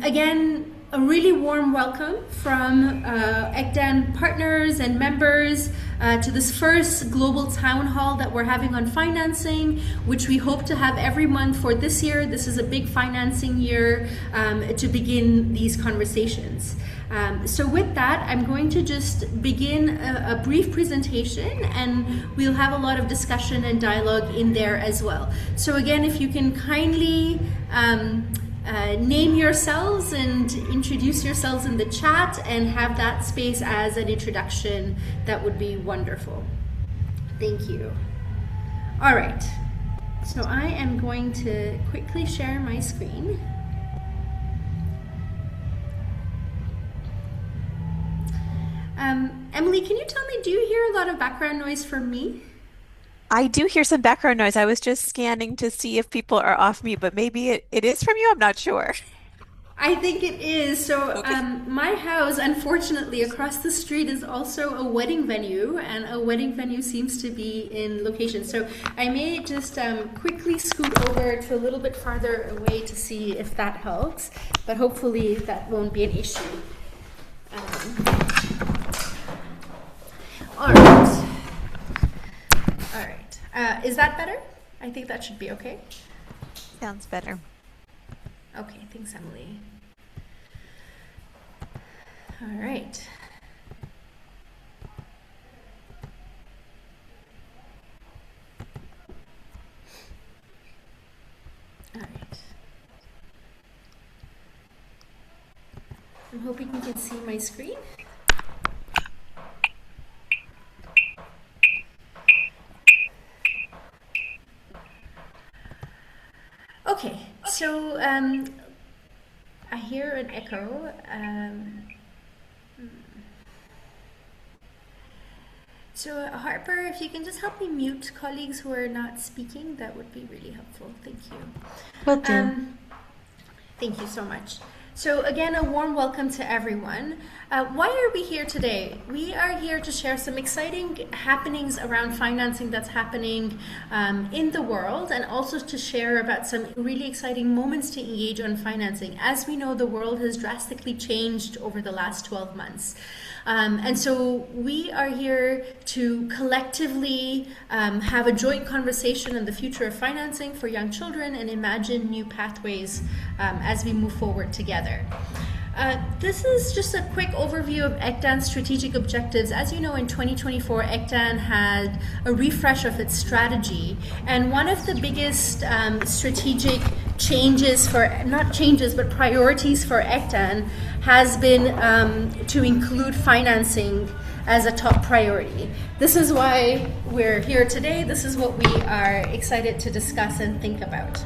Again, a really warm welcome from ECDAN partners and members to this first global town hall that we're having on financing, which we hope to have every month for this year. This is a big financing year to begin these conversations. So with that, I'm going to just begin a brief presentation, and we'll have a lot of discussion and dialogue in there as well. So again, if you can kindly name yourselves and introduce yourselves in the chat and have that space as an introduction, that would be wonderful. Thank you. All right, so I am going to quickly share my screen. Emily, can you tell me, do you hear a lot of background noise from me? I do hear some background noise. I was just scanning to see if people are off mute, but maybe it is from you. I'm not sure. I think it is. So Okay. my house, unfortunately, across the street is also a wedding venue, and a wedding venue seems to be in location. So I may just quickly scoot over to a little bit farther away to see if that helps, but hopefully that won't be an issue. All right. All right. Is that better? I think that should be okay. Sounds better. Okay, thanks, Emily. All right. All right. I'm hoping you can see my screen. Okay, so I hear an echo. So Harper, if you can just help me mute colleagues who are not speaking, that would be really helpful. Thank Will you. do. Thank you so much. So again, a warm welcome to everyone. Why are we here today? We are here to share some exciting happenings around financing that's happening in the world, and also to share about some really exciting moments to engage on financing. As we know, the world has drastically changed over the last 12 months. And so we are here to collectively have a joint conversation on the future of financing for young children and imagine new pathways as we move forward together. This is just a quick overview of ECDAN's strategic objectives. As you know, in 2024, ECDAN had a refresh of its strategy. And one of the biggest strategic changes not changes, but priorities for ECDAN has been to include financing as a top priority. This is why we're here today. This is what we are excited to discuss and think about.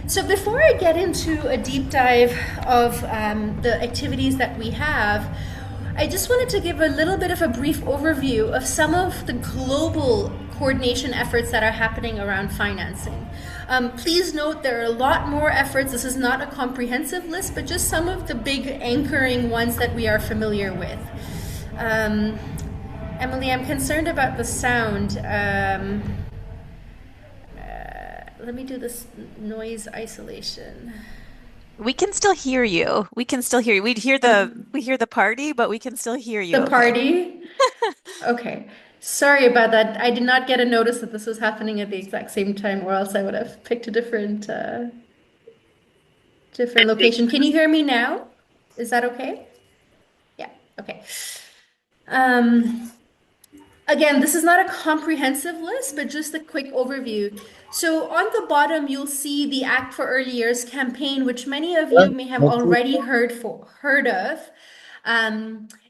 So before I get into a deep dive of the activities that we have, I just wanted to give a little bit of a brief overview of some of the global coordination efforts that are happening around financing. Please note there are a lot more efforts. This is not a comprehensive list, but just some of the big anchoring ones that we are familiar with. Emily, I'm concerned about the sound. Let me do this noise isolation. We can still hear you. We can still hear you. We hear the party, but we can still hear you. The Okay. party? Okay. Sorry about that. I did not get a notice that this was happening at the exact same time, or else I would have picked a different location. Can you hear me now? Is that okay? Yeah. Okay. Um, Again, this is not a comprehensive list, but just a quick overview. So on the bottom, you'll see the Act for Early Years campaign, which many of you may have already heard of.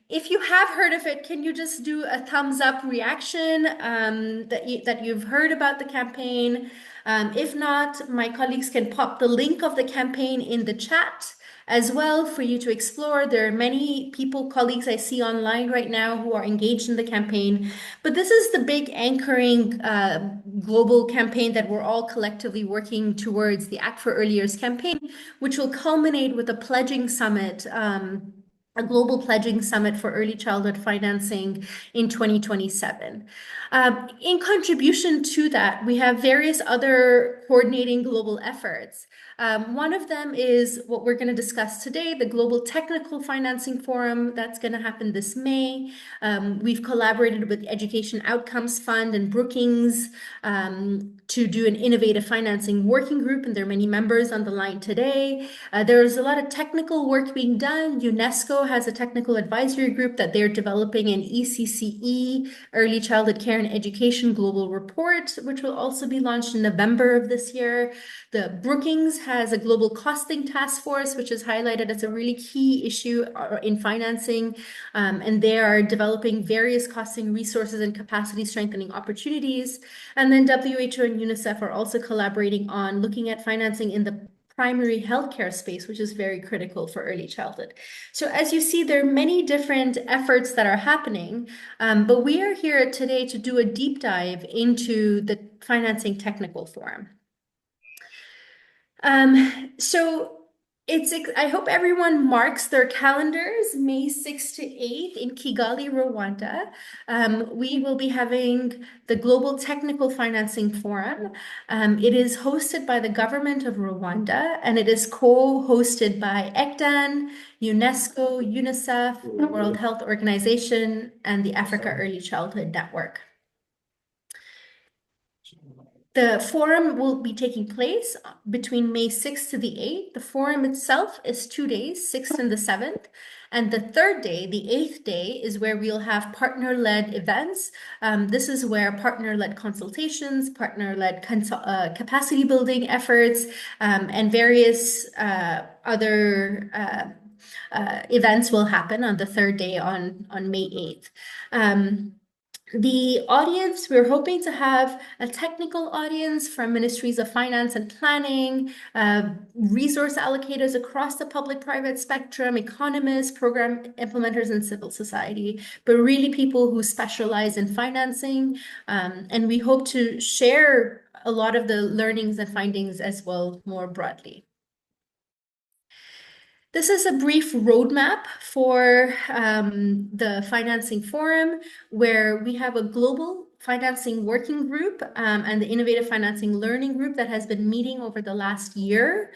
If you have heard of it, can you just do a thumbs up reaction that you've heard about the campaign? If not, my colleagues can pop the link of the campaign in the chat as well for you to explore. There are many people, colleagues I see online right now who are engaged in the campaign. But this is the big anchoring global campaign that we're all collectively working towards, the Act for Early Years campaign, which will culminate with a pledging summit a global pledging summit for early childhood financing in 2027. In contribution to that, we have various other coordinating global efforts. One of them is what we're going to discuss today, the Global Technical Financing Forum that's going to happen this May. We've collaborated with Education Outcomes Fund and Brookings to do an innovative financing working group, and there are many members on the line today. There's a lot of technical work being done. UNESCO has a technical advisory group that they're developing an ECCE, Early Childhood Care and Education Global Report, which will also be launched in November of this year. The Brookings has a global costing task force, which is highlighted as a really key issue in financing. And they are developing various costing resources and capacity strengthening opportunities. And then WHO and UNICEF are also collaborating on looking at financing in the primary healthcare space, which is very critical for early childhood. So as you see, there are many different efforts that are happening, but we are here today to do a deep dive into the Financing Technical Forum. So I hope everyone marks their calendars, May 6th to 8th in Kigali, Rwanda. We will be having the Global Technical Financing Forum. It is hosted by the Government of Rwanda, and it is co-hosted by ECDAN, UNESCO, UNICEF, the World Health Organization, and the Africa Early Childhood Network. The forum will be taking place between May 6th to the 8th. The forum itself is 2 days, 6th and the 7th. And the third day, the 8th day, is where we'll have partner-led events. This is where partner-led consultations, partner-led capacity building efforts, and various other events will happen on the third day on May 8th. The audience, we're hoping to have a technical audience from ministries of finance and planning, resource allocators across the public-private spectrum, economists, program implementers, and civil society, but really people who specialize in financing. And we hope to share a lot of the learnings and findings as well more broadly. This is a brief roadmap for the financing forum, where we have a global financing working group and the innovative financing learning group that has been meeting over the last year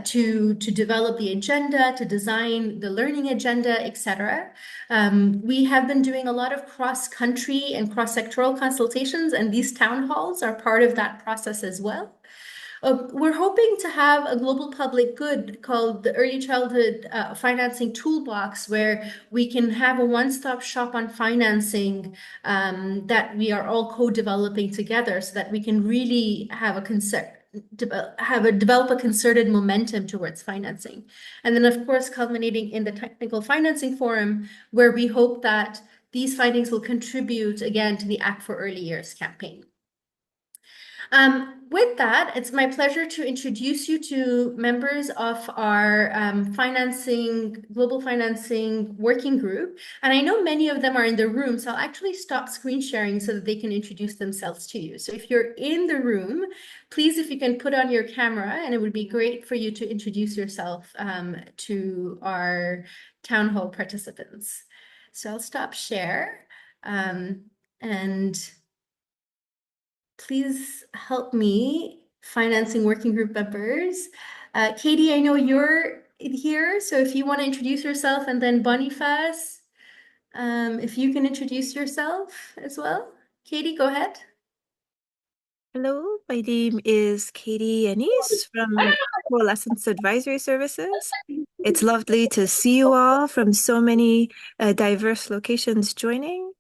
to develop the agenda, to design the learning agenda, etc. We have been doing a lot of cross-country and cross-sectoral consultations, and these town halls are part of that process as well. We're hoping to have a global public good called the Early Childhood Financing Toolbox, where we can have a one-stop shop on financing that we are all co-developing together, so that we can really have develop a concerted momentum towards financing. And then, of course, culminating in the Technical Financing Forum, where we hope that these findings will contribute again to the Act for Early Years campaign. With that, it's my pleasure to introduce you to members of our global financing working group. And I know many of them are in the room, so I'll actually stop screen sharing so that they can introduce themselves to you. So if you're in the room, please, if you can put on your camera, and it would be great for you to introduce yourself to our town hall participants. So I'll stop share and please help me, financing working group members. Katie, I know you're here, so if you want to introduce yourself, and then Boniface, if you can introduce yourself as well. Katie, go ahead. Hello, my name is Katie Anise from Coalescence Advisory Services. It's lovely to see you all from so many diverse locations joining.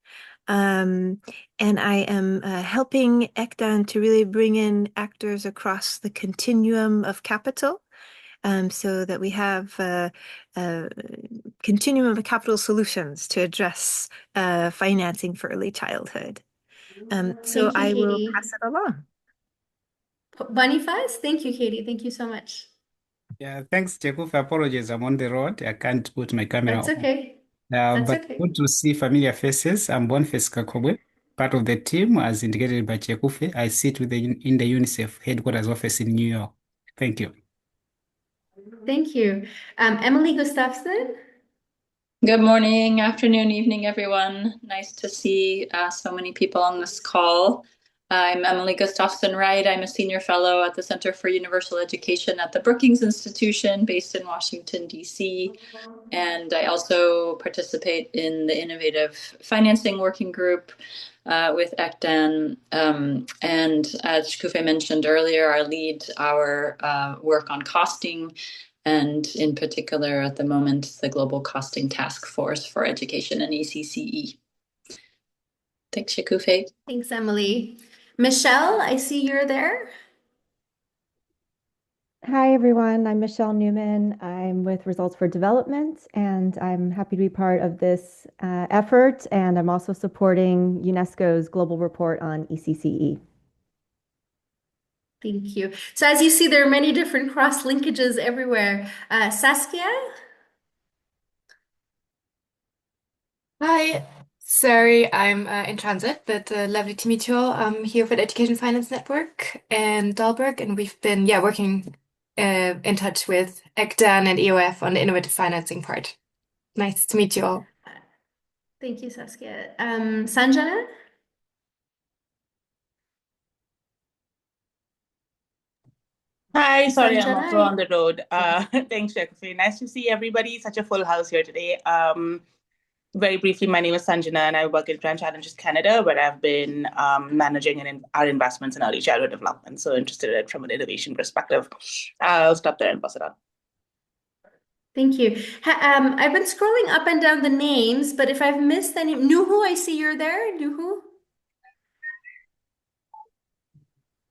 And I am helping ECDAN to really bring in actors across the continuum of capital, so that we have a continuum of capital solutions to address financing for early childhood. So Thank you, I will Katie. pass it along. Boniface, thank you, Katie. Thank you so much. Yeah, thanks, Jacob. Apologies, I'm on the road. I can't put my camera That's on. okay. That's But okay. good to see familiar faces. I'm Boniface Kakobwe, part of the team, as indicated by Chekufe. I sit in the UNICEF headquarters office in New York. Thank you. Thank you. Emily Gustafson. Good morning, afternoon, evening, everyone. Nice to see so many people on this call. I'm Emily Gustafson Wright. I'm a senior fellow at the Center for Universal Education at the Brookings Institution based in Washington, D.C. And I also participate in the Innovative Financing Working Group with ECDAN. And as Shikufe mentioned earlier, I lead our work on costing, and in particular at the moment, the Global Costing Task Force for Education and ECCE. Thanks, Shikufe. Thanks, Emily. Michelle, I see you're there. Hi, everyone. I'm Michelle Newman. I'm with Results for Development, and I'm happy to be part of this effort. And I'm also supporting UNESCO's global report on ECCE. Thank you. So as you see, there are many different cross linkages everywhere. Saskia? Hi, sorry, I'm in transit, but lovely to meet you all. I'm here for the Education Finance Network in Dahlberg, and we've been working in touch with ECDAN and EOF on the innovative financing part. Nice to meet you all. Thank you, Saskia. Sanjana? Hi, sorry, I'm Sanjana? also on the road. Thanks, Shekufi. Nice to see everybody. Such a full house here today. Very briefly, my name is Sanjana, and I work at Grand Challenges Canada, where I've been managing our investments in early childhood development. So interested in it from an innovation perspective. I'll stop there and pass it on. Thank you. I've been scrolling up and down the names, but if I've missed any, Nuhu, I see you're there. Nuhu?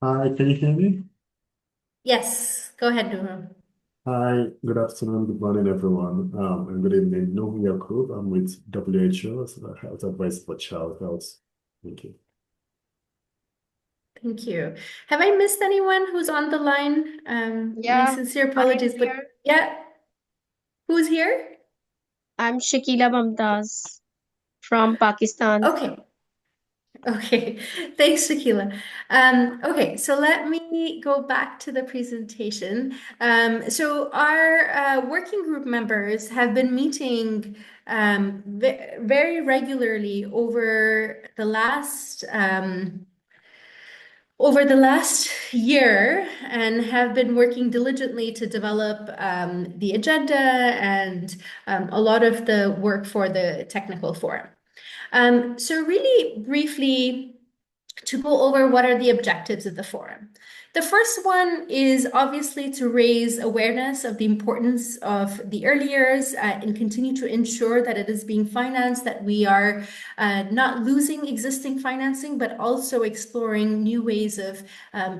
Hi, can you hear me? Yes, go ahead, Nuhu. Hi, good afternoon, good morning, everyone, and good evening. Nomi Yakub, I'm with WHO as a health advisor for child health. Thank you. Thank you. Have I missed anyone who's on the line? My Yeah, sincere I apologies, am but here. yeah, who's here? I'm Shakila Mumtaz from Pakistan. Okay. Okay, thanks, Shakila. Okay, so let me go back to the presentation. So our working group members have been meeting very regularly over the last year and have been working diligently to develop the agenda and a lot of the work for the technical forum. So really briefly, to go over what are the objectives of the forum. The first one is obviously to raise awareness of the importance of the early years and continue to ensure that it is being financed, that we are not losing existing financing, but also exploring new ways of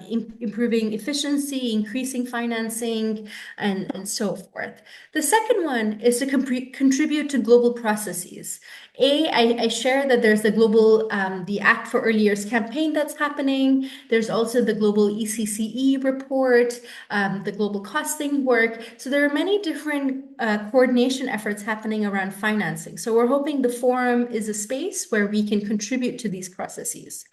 improving efficiency, increasing financing, and so forth. The second one is to contribute to global processes. I share that there's the global, the Act for Early Years campaign that's happening. There's also the global ECCE report, the global costing work. So there are many different coordination efforts happening around financing. So we're hoping the forum is a space where we can contribute to these processes.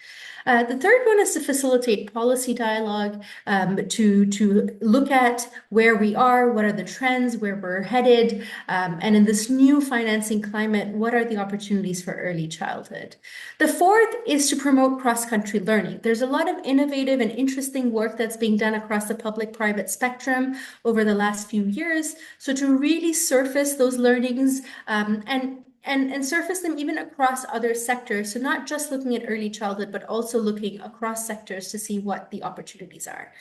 The third one is to facilitate policy dialogue, to look at where we are, what are the trends, where we're headed, and in this new financing climate, what are the opportunities for early childhood? The fourth is to promote cross-country learning. There's a lot of innovative and interesting work that's being done across the public-private spectrum over the last few years. So to really surface those learnings and surface them even across other sectors. So not just looking at early childhood, but also looking across sectors to see what the opportunities are.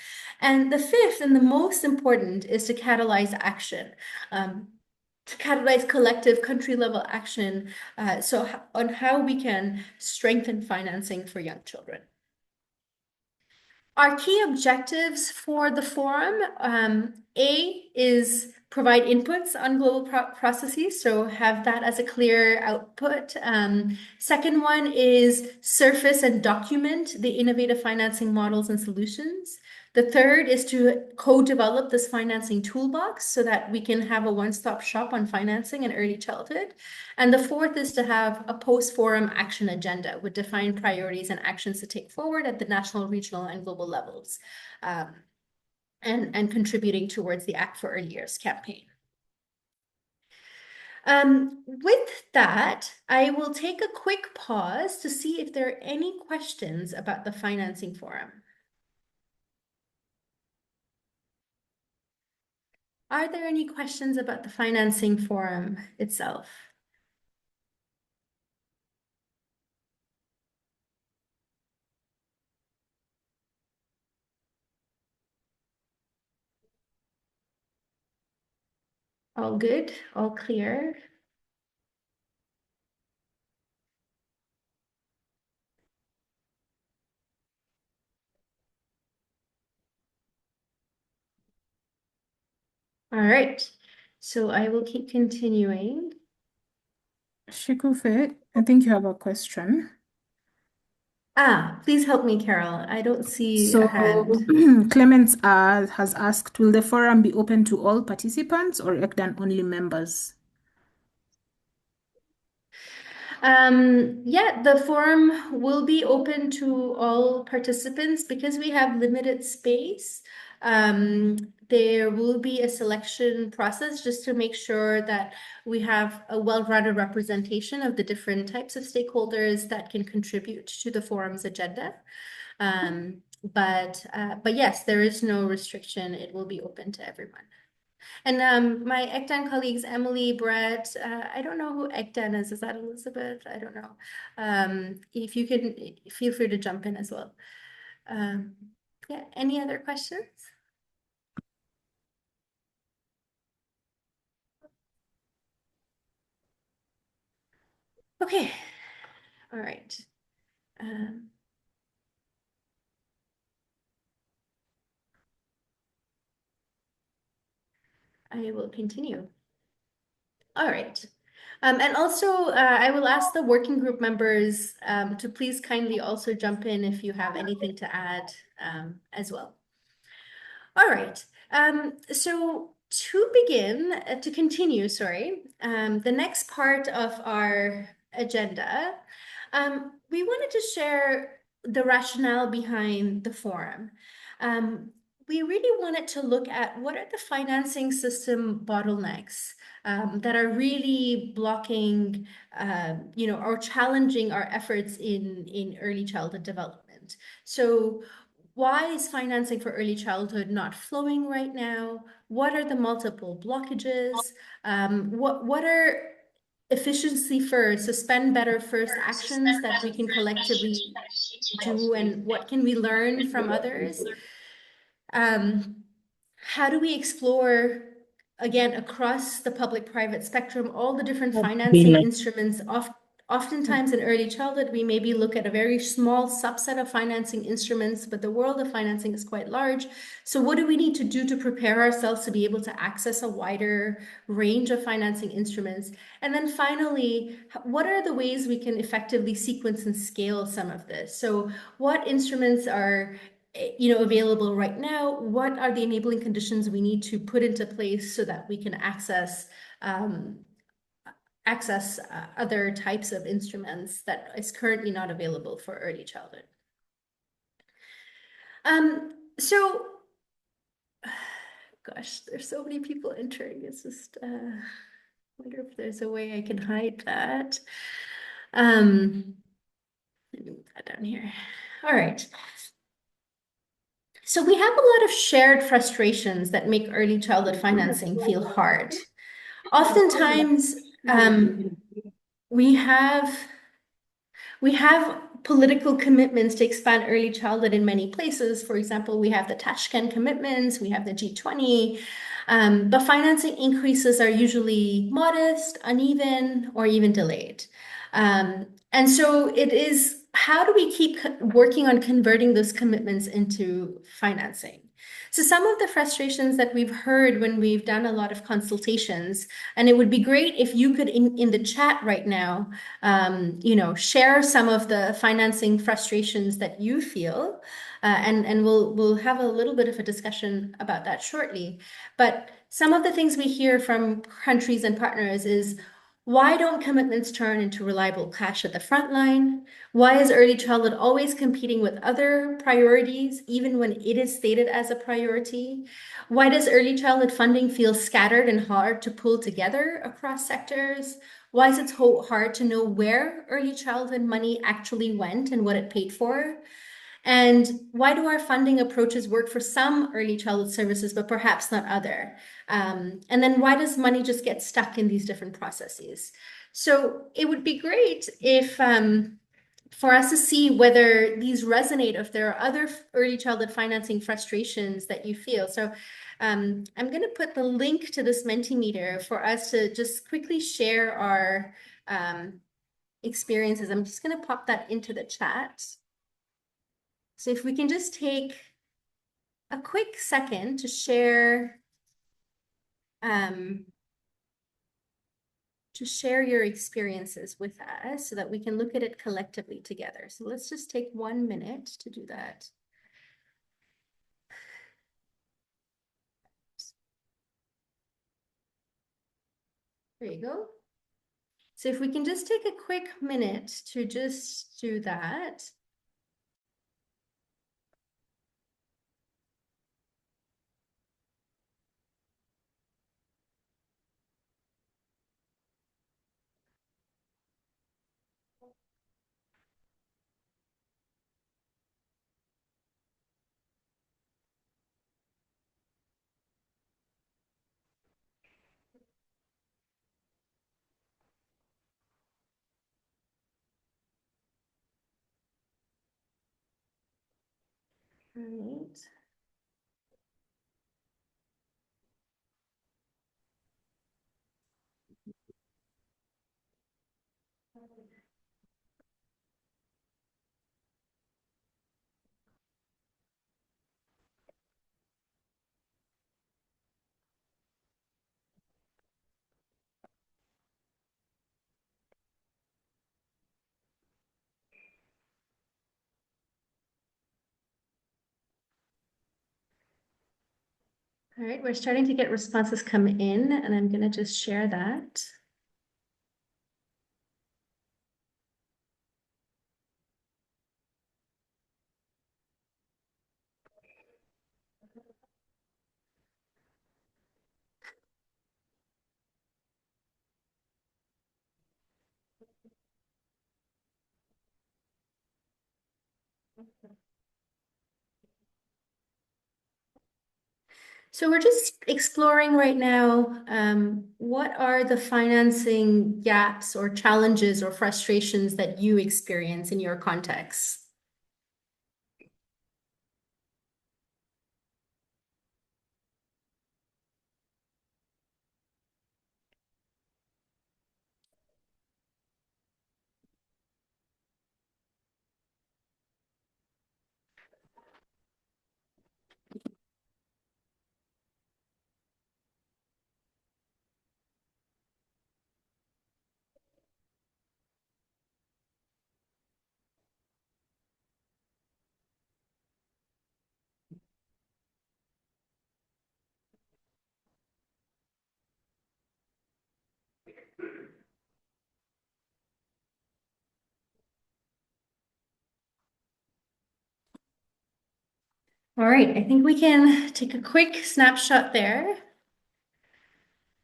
And the fifth and the most important is to catalyze action. To catalyze collective country level action on how we can strengthen financing for young children. Our key objectives for the forum, A is provide inputs on global processes, so have that as a clear output. Second one is surface and document the innovative financing models and solutions. The third is to co-develop this financing toolbox so that we can have a one-stop shop on financing in early childhood. And the fourth is to have a post-forum action agenda with defined priorities and actions to take forward at the national, regional, and global levels, and contributing towards the Act for Early Years campaign. With that, I will take a quick pause to see if there are any questions about the financing forum. Are there any questions about the financing forum itself? All good, all clear. All right, so I will keep continuing. Shikufe, I think you have a question. Please help me, Carol. I don't see a So hand. Clemens has asked, will the forum be open to all participants or ECDAN only members? Yeah, the forum will be open to all participants because we have limited space. There will be a selection process just to make sure that we have a well-rounded representation of the different types of stakeholders that can contribute to the forum's agenda. But yes, there is no restriction. It will be open to everyone. And my ECDAN colleagues, Emily, Brett, I don't know who ECDAN is. Is that Elizabeth? I don't know. If you can, feel free to jump in as well. Yeah, any other questions? Okay, all right. I will continue. All right. And also, I will ask the working group members to please kindly also jump in if you have anything to add as well. All right. So to begin, to continue, sorry, the next part of our agenda, we wanted to share the rationale behind the forum. We really wanted to look at what are the financing system bottlenecks that are really blocking, or challenging our efforts in early childhood development. So why is financing for early childhood not flowing right now? What are the multiple blockages? What are efficiency first, so spend better first actions that we can collectively do, and what can we learn from others? How do we explore, again, across the public-private spectrum, all the different financing instruments? Oftentimes in early childhood, we maybe look at a very small subset of financing instruments, but the world of financing is quite large. So what do we need to do to prepare ourselves to be able to access a wider range of financing instruments? And then finally, what are the ways we can effectively sequence and scale some of this? So what instruments are available right now? What are the enabling conditions we need to put into place so that we can access other types of instruments that is currently not available for early childhood? So, gosh, there's so many people entering. It's just, wonder if there's a way I can hide that. Let me move that down here. All right. So we have a lot of shared frustrations that make early childhood financing feel hard. Oftentimes, we have political commitments to expand early childhood in many places. For example, we have the Tashkent commitments, we have the G20, but financing increases are usually modest, uneven, or even delayed. And so it is, how do we keep working on converting those commitments into financing? So some of the frustrations that we've heard when we've done a lot of consultations, and it would be great if you could in the chat right now, share some of the financing frustrations that you feel, and we'll have a little bit of a discussion about that shortly. But some of the things we hear from countries and partners is, Why don't commitments turn into reliable cash at the front line? Why is early childhood always competing with other priorities, even when it is stated as a priority? Why does early childhood funding feel scattered and hard to pull together across sectors? Why is it so hard to know where early childhood money actually went and what it paid for? And why do our funding approaches work for some early childhood services, but perhaps not other? And then why does money just get stuck in these different processes? So it would be great if for us to see whether these resonate, if there are other early childhood financing frustrations that you feel. So I'm going to put the link to this Mentimeter for us to just quickly share our experiences. I'm just going to pop that into the chat. So if we can just take a quick second to share your experiences with us so that we can look at it collectively together. So let's just take 1 minute to do that. There you go. So if we can just take a quick minute to just do that. All right. All right, we're starting to get responses come in, and I'm going to just share that. So we're just exploring right now, what are the financing gaps or challenges or frustrations that you experience in your context? All right, I think we can take a quick snapshot there.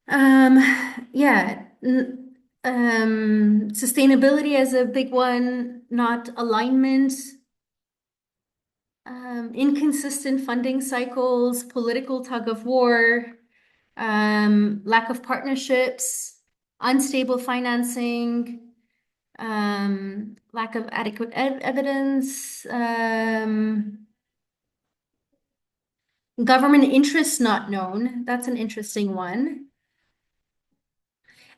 Yeah, sustainability is a big one, not alignment, inconsistent funding cycles, political tug of war, lack of partnerships, unstable financing, lack of adequate evidence, government interests not known. That's an interesting one.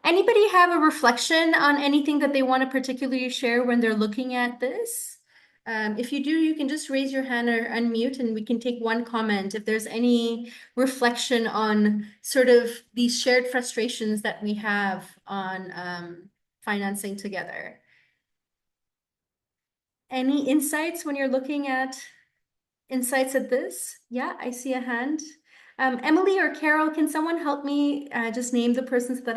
Anybody have a reflection on anything that they want to particularly share when they're looking at this? If you do, you can just raise your hand or unmute and we can take one comment if there's any reflection on sort of these shared frustrations that we have on financing together. Any insights when you're looking at insights at this? Yeah, I see a hand. Emily or Carol, can someone help me just name the persons that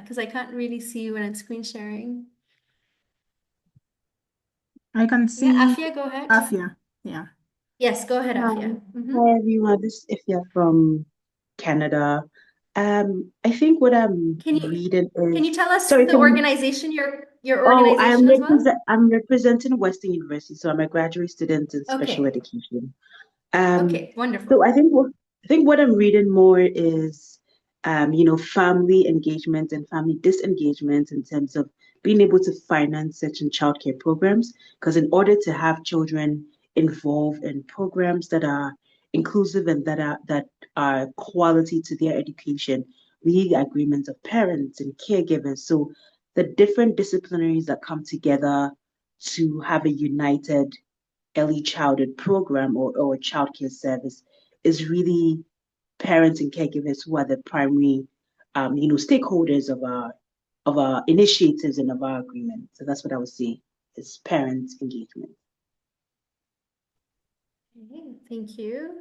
because I can't really see when I'm screen sharing. I can see Yeah, Afia, go ahead. Afia. Yeah. Yes, go ahead, Afia. Hi everyone, this is Ifya from Canada. I think what I'm Can you reading can you is tell us sorry, the organization, your oh, organization as well? I'm representing Western University, so I'm a graduate student in special Okay. education. Okay, wonderful. So I think what I'm reading more is, family engagement and family disengagement in terms of being able to finance certain childcare programs. Because in order to have children involved in programs that are inclusive and that are quality to their education, we need the agreement of parents and caregivers. So the different disciplinaries that come together to have a united early childhood program or a childcare service is really parents and caregivers who are the primary, stakeholders of our initiatives and of our agreement. So that's what I would say is parents engagement. Okay, thank you.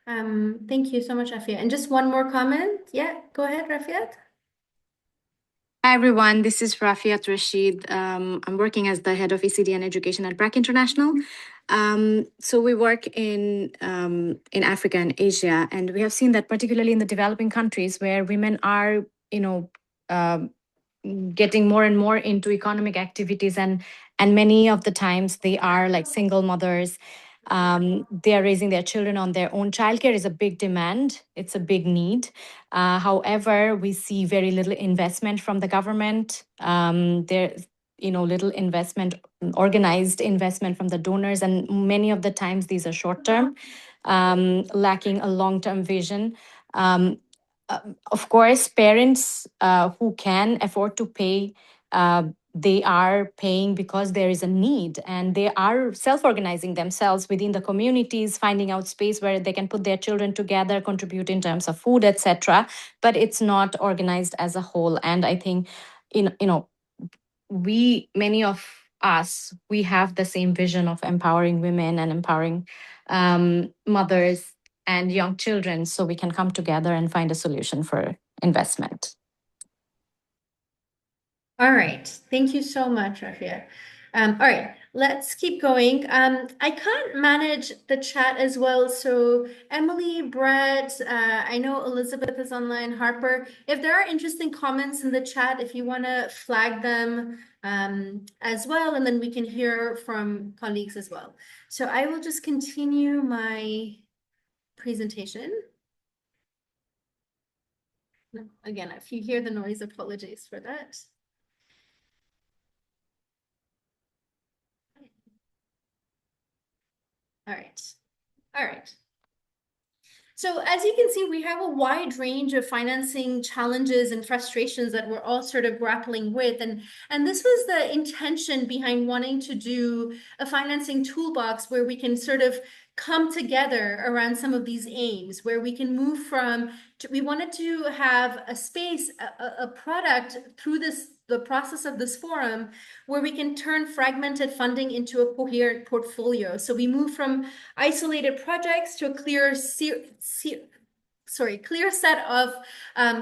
Thank you so much, Afia. And just one more comment. Yeah, go ahead, Rafiat. Hi, everyone. This is Rafiat Rashid. I'm working as the head of ECDAN education at BRAC International. So we work in Africa and Asia, and we have seen that particularly in the developing countries where women are, getting more and more into economic activities, and many of the times they are like single mothers. They are raising their children on their own. Childcare is a big demand. It's a big need. However, we see very little investment from the government. There's little investment, organized investment from the donors, and many of the times these are short term, lacking a long term vision. Of course, parents who can afford to pay, they are paying because there is a need, and they are self-organizing themselves within the communities, finding out space where they can put their children together, contribute in terms of food, etc. But it's not organized as a whole. And I think, many of us, we have the same vision of empowering women and empowering mothers and young children, so we can come together and find a solution for investment. All right. Thank you so much, Rafia. All right, let's keep going. I can't manage the chat as well. So Emily, Brett, I know Elizabeth is online, Harper. If there are interesting comments in the chat, if you want to flag them as well, and then we can hear from colleagues as well. So I will just continue my presentation. Again, if you hear the noise, apologies for that. All right. All right. So as you can see, we have a wide range of financing challenges and frustrations that we're all sort of grappling with. And this was the intention behind wanting to do a financing toolbox where we can sort of come together around some of these aims, where we can move from, we wanted to have a space, a product through the process of this forum where we can turn fragmented funding into a coherent portfolio. So we move from isolated projects to a clear set of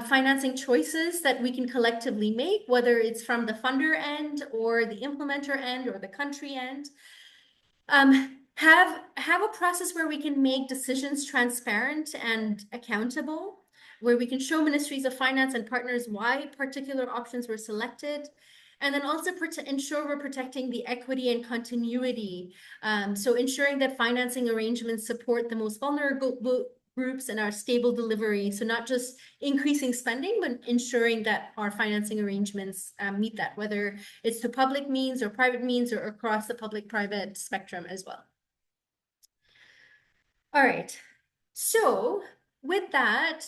financing choices that we can collectively make, whether it's from the funder end or the implementer end or the country end. Have a process where we can make decisions transparent and accountable, where we can show ministries of finance and partners why particular options were selected, and then also ensure we're protecting the equity and continuity. So ensuring that financing arrangements support the most vulnerable groups and our stable delivery. So not just increasing spending, but ensuring that our financing arrangements meet that, whether it's to public means or private means or across the public-private spectrum as well. All right, so with that,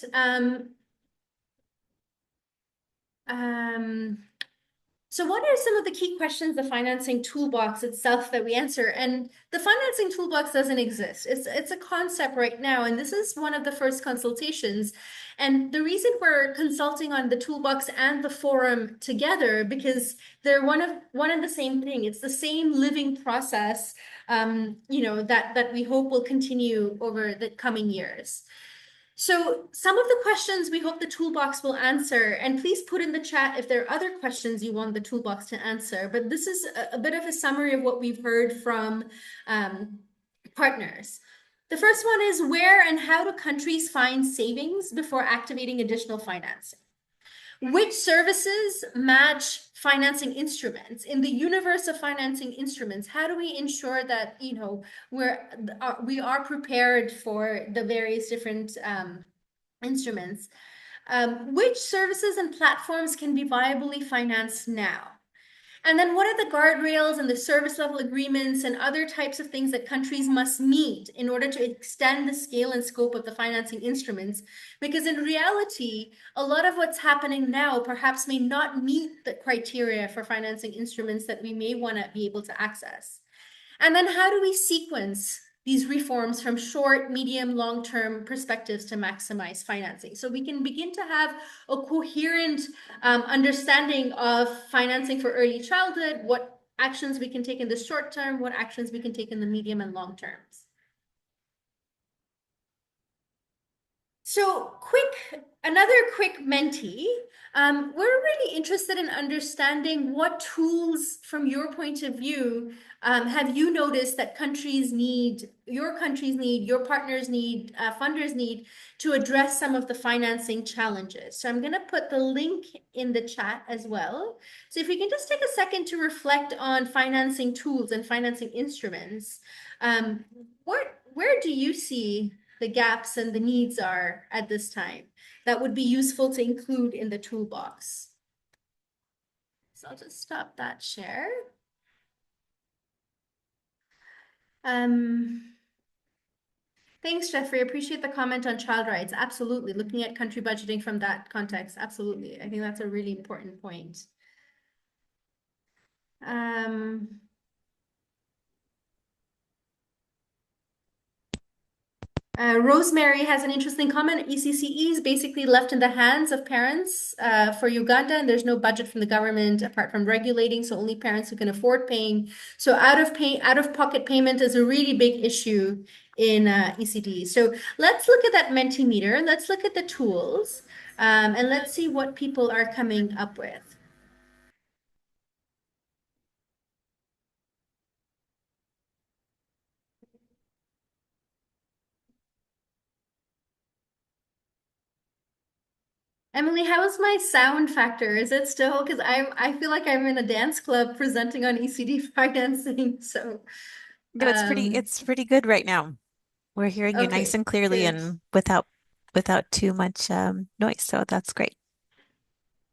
so what are some of the key questions the financing toolbox itself that we answer? And the financing toolbox doesn't exist. It's a concept right now, and this is one of the first consultations. And the reason we're consulting on the toolbox and the forum together, because they're one and the same thing. It's the same living process, that we hope will continue over the coming years. So some of the questions we hope the toolbox will answer, and please put in the chat if there are other questions you want the toolbox to answer, but this is a bit of a summary of what we've heard from partners. The first one is, where and how do countries find savings before activating additional financing? Which services match financing instruments? In the universe of financing instruments, how do we ensure that, you know, we are prepared for the various different instruments? Which services and platforms can be viably financed now? And then what are the guardrails and the service level agreements and other types of things that countries must meet in order to extend the scale and scope of the financing instruments? Because in reality, a lot of what's happening now perhaps may not meet the criteria for financing instruments that we may want to be able to access. And then how do we sequence these reforms from short, medium, long-term perspectives to maximize financing? So we can begin to have a coherent understanding of financing for early childhood, what actions we can take in the short term, what actions we can take in the medium and long terms. So another quick Menti. We're really interested in understanding what tools, from your point of view, have you noticed that countries need, your partners need, funders need to address some of the financing challenges? So I'm going to put the link in the chat as well. So if we can just take a second to reflect on financing tools and financing instruments, where do you see the gaps and the needs are at this time that would be useful to include in the toolbox? So I'll just stop that share. Thanks, Jeffrey. Appreciate the comment on child rights. Absolutely. Looking at country budgeting from that context. Absolutely. I think that's a really important point. Rosemary has an interesting comment. ECCE is basically left in the hands of parents for Uganda, and there's no budget from the government apart from regulating, so only parents who can afford paying. So out-of-pocket payment is a really big issue in ECD. So let's look at that Mentimeter. Let's look at the tools, and let's see what people are coming up with. Emily, how's my sound factor? Is it still, because I feel like I'm in a dance club presenting on ECD financing. So no, it's pretty good right now. We're hearing you nice and clearly good. and without too much noise. So that's great.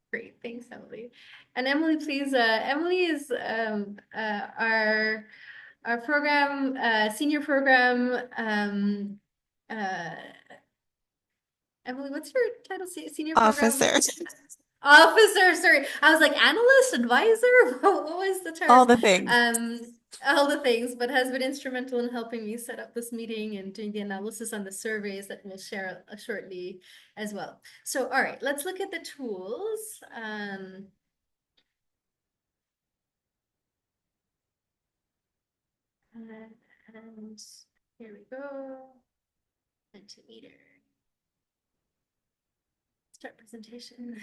Great, thanks, Emily. And Emily, please, Emily is our program, senior program. Emily, what's your title? Senior Officer. Program Officer. Sorry, I was like analyst, advisor. What was the term? All the things. All the things, but has been instrumental in helping me set up this meeting and doing the analysis on the surveys that we'll share shortly as well. So, all right, let's look at the tools. And here we go. Mentimeter. Start presentation.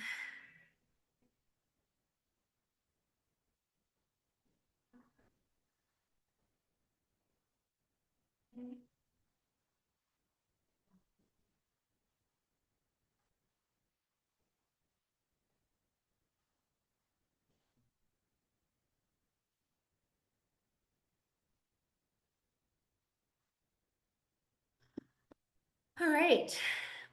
All right,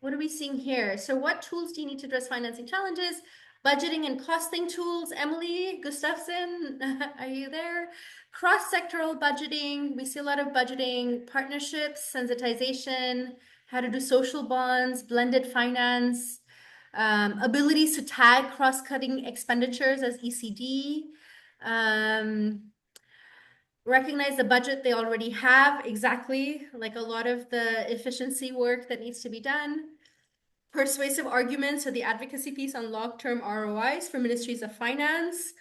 what are we seeing here? So what tools do you need to address financing challenges? Budgeting and costing tools. Emily Gustafson, are you there? Cross-sectoral budgeting. We see a lot of budgeting, partnerships, sensitization, how to do social bonds, blended finance, abilities to tag cross-cutting expenditures as ECD. Recognize the budget they already have, exactly, like a lot of the efficiency work that needs to be done. Persuasive arguments or the advocacy piece on long-term ROIs for ministries of finance.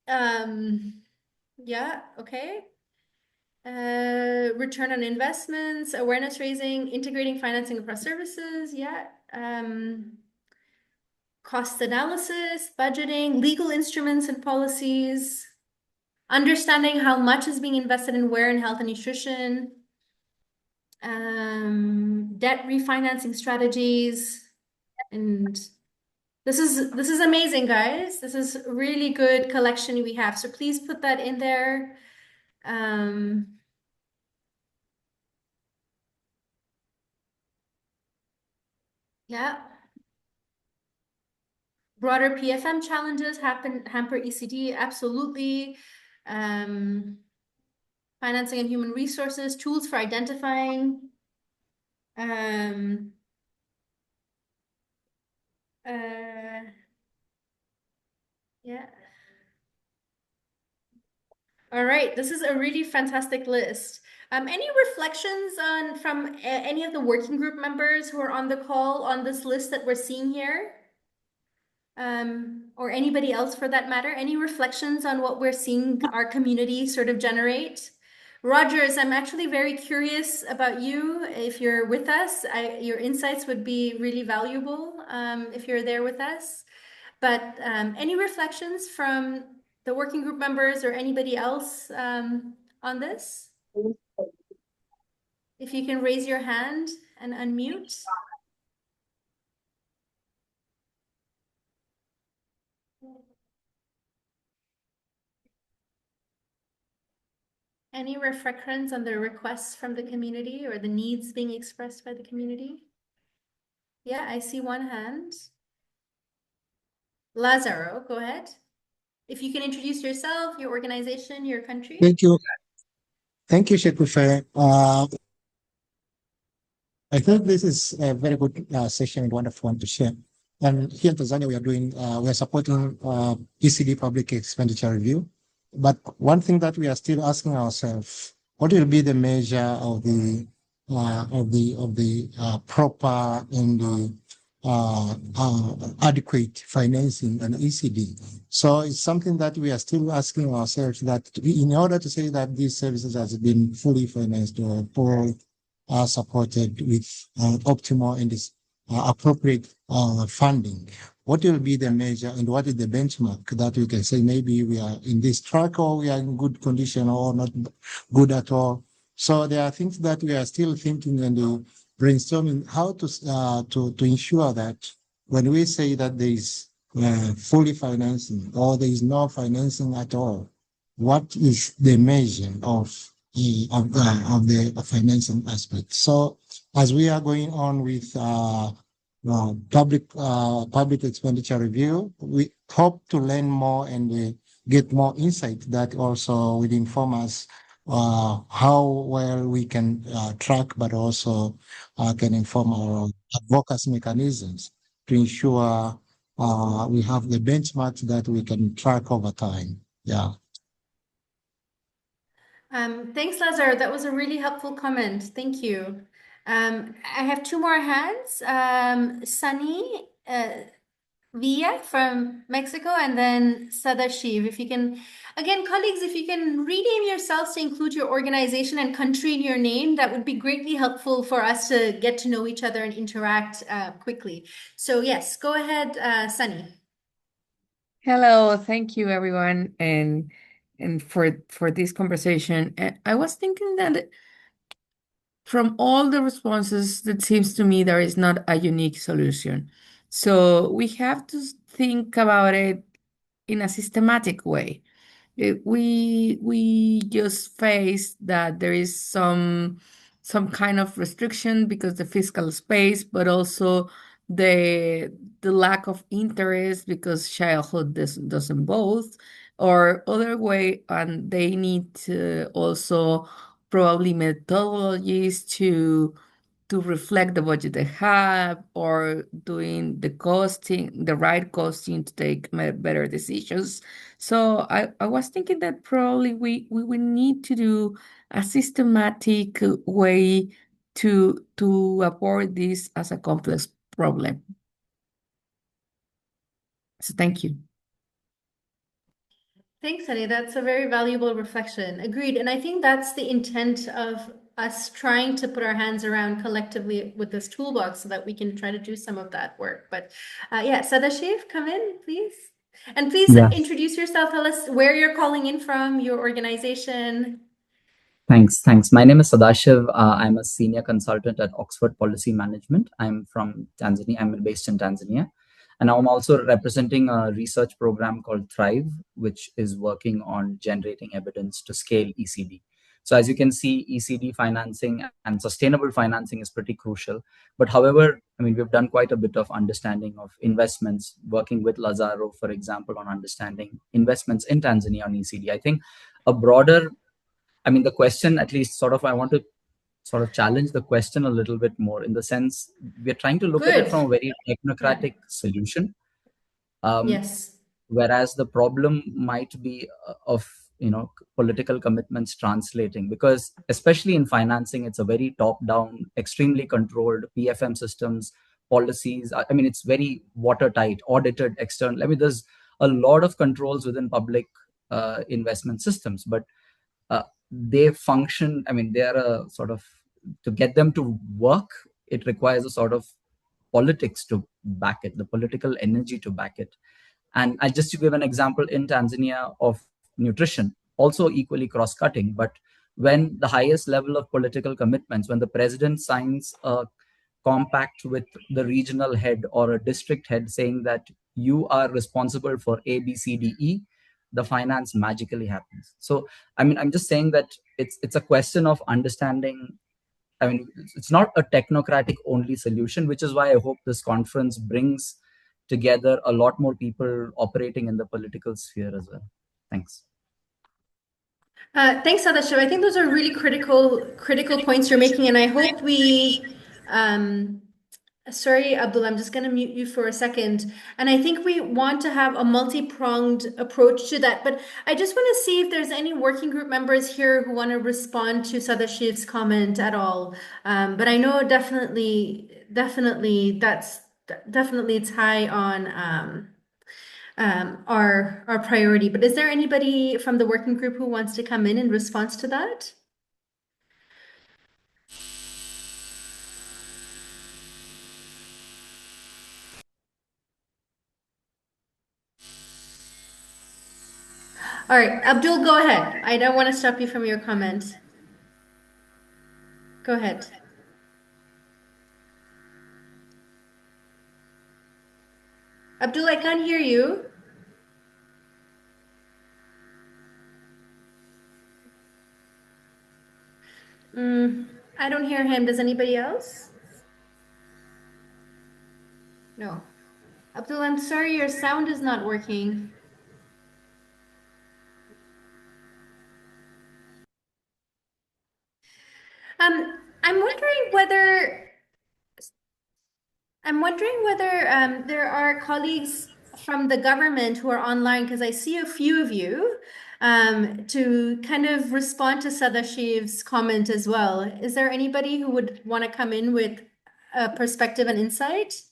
Yeah, okay. return on investments, awareness raising, integrating financing across services. Yeah. Cost analysis, budgeting, legal instruments and policies, understanding how much is being invested in where in health and nutrition, debt refinancing strategies, and this is amazing, guys. This is a really good collection we have. So please put that in there. Yeah. Broader PFM challenges hamper ECD, absolutely. Financing and human resources, tools for identifying. Yeah. All right, this is a really fantastic list. Any reflections from any of the working group members who are on the call on this list that we're seeing here? Or anybody else for that matter? Any reflections on what we're seeing our community sort of generate? Rogers, I'm actually very curious about you. If you're with us, your insights would be really valuable if you're there with us. But any reflections from the working group members or anybody else on this? If you can raise your hand and unmute. Any reflections on the requests from the community or the needs being expressed by the community? Yeah, I see one hand. Lazaro, go ahead. If you can introduce yourself, your organization, your country. Thank you. Thank you, Shekufe. I think this is a very good session and wonderful one to share. And here in Tanzania, we are supporting ECD public expenditure review. But one thing that we are still asking ourselves, what will be the measure of the proper and the adequate financing and ECD? So it's something that we are still asking ourselves, that in order to say that these services has been fully financed or are supported with optimal and appropriate funding, what will be the measure and what is the benchmark that we can say maybe we are in this track or we are in good condition or not good at all? So there are things that we are still thinking and brainstorming how to ensure that when we say that there is fully financing or there is no financing at all, what is the measure of the financing aspect? So as we are going on with public expenditure review, we hope to learn more and get more insight that also will inform us how well we can track, but also can inform our advocacy mechanisms to ensure we have the benchmarks that we can track over time. Yeah. Thanks, Lazar. That was a really helpful comment. Thank you. I have two more hands. Sunny Villa from Mexico, and then Sadashiv. If you can, again, colleagues, if you can rename yourselves to include your organization and country in your name, that would be greatly helpful for us to get to know each other and interact quickly. So yes, go ahead, Sunny. Hello, thank you everyone, and for this conversation. I was thinking that from all the responses, it seems to me there is not a unique solution. So we have to think about it in a systematic way. We just face that there is some kind of restriction because the fiscal space, but also the lack of interest because childhood doesn't both, or other way, and they need to also probably methodologies to reflect the budget they have, or doing the costing, the right costing to take better decisions. So I was thinking that probably we would need to do a systematic way to approach this as a complex problem. So thank you. Thanks, Sunny. That's a very valuable reflection. Agreed. And I think that's the intent of us trying to put our hands around collectively with this toolbox so that we can try to do some of that work. But yeah, Sadashiv, come in, please. And please introduce yourself. Tell us where you're calling in from, your organization. Thanks. My name is Sadashiv. I'm a senior consultant at Oxford Policy Management. I'm from Tanzania. I'm based in Tanzania. And I'm also representing a research program called Thrive, which is working on generating evidence to scale ECD. So as you can see, ECD financing and sustainable financing is pretty crucial. But however, I mean, we've done quite a bit of understanding of investments, working with Lazaro, for example, on understanding investments in Tanzania on ECD. I think a broader, I mean, the question, at least sort of, I want to sort of challenge the question a little bit more in the sense we're trying to look at it from a very technocratic solution. Yes. Whereas the problem might be of, political commitments translating, because especially in financing, it's a very top-down, extremely controlled PFM systems, policies. I mean, it's very watertight, audited, external. I mean, there's a lot of controls within public investment systems, but they function, I mean, they're a sort of, to get them to work, it requires a sort of politics to back it, the political energy to back it. And I just to give an example in Tanzania of nutrition, also equally cross-cutting, but when the highest level of political commitments, when the president signs a compact with the regional head or a district head saying that you are responsible for A, B, C, D, E, the finance magically happens. So, I mean, I'm just saying that it's a question of understanding. I mean, it's not a technocratic only solution, which is why I hope this conference brings together a lot more people operating in the political sphere as well. Thanks. Thanks, Sadashiv. I think those are really critical points you're making, and I hope we. Sorry, Abdul, I'm just going to mute you for a second. And I think we want to have a multi-pronged approach to that. But I just want to see if there's any working group members here who want to respond to Sadashiv's comment at all. But I know definitely it's high on our priority. But is there anybody from the working group who wants to come in response to that? All right, Abdul, go ahead. I don't want to stop you from your comment. Go ahead. Abdul, I can't hear you. I don't hear him. Does anybody else? No. Abdul, I'm sorry, your sound is not working. I'm wondering whether there are colleagues from the government who are online, because I see a few of you, to kind of respond to Sadashiv's comment as well. Is there anybody who would want to come in with a perspective and insight?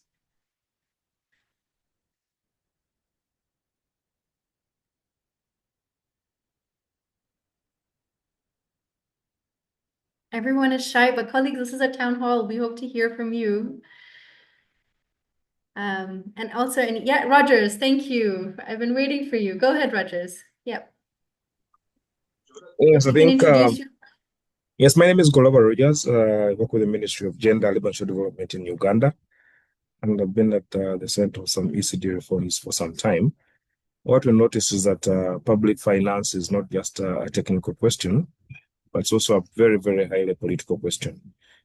Everyone is shy, but colleagues, this is a town hall. We hope to hear from you. And also, yeah, Rogers, thank you. I've been waiting for you. Go ahead, Rogers. Yep. Yes, I think, yes, my name is Golova Rogers. I work with the Ministry of Gender, Labour and Social Development in Uganda. And I've been at the center of some ECD reforms for some time. What we notice is that public finance is not just a technical question, but it's also a very, very highly political question,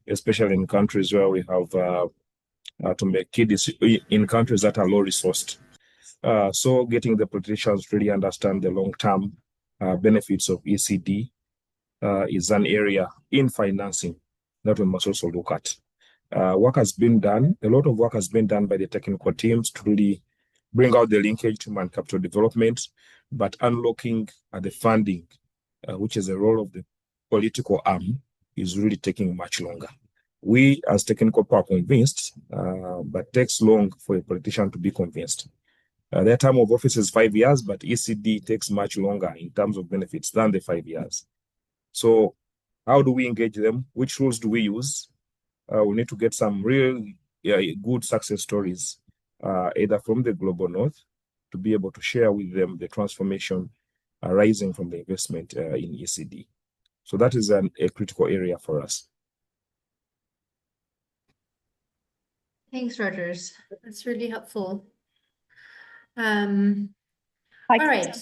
especially in countries where we have to make key decisions, in countries that are low resourced. So getting the politicians really understand the long-term benefits of ECD is an area in financing that we must also look at. Work has been done, a lot of work has been done by the technical teams to really bring out the linkage to human capital development, but unlocking the funding, which is the role of the political arm, is really taking much longer. We as technical are convinced, but it takes long for a politician to be convinced. Their time of office is 5 years, but ECD takes much longer in terms of benefits than the 5 years. So How do we engage them? Which tools do we use? We need to get some real good success stories, either from the global north, to be able to share with them the transformation arising from the investment in ECD. So that is a critical area for us. Thanks, Rogers. That's really helpful. All right.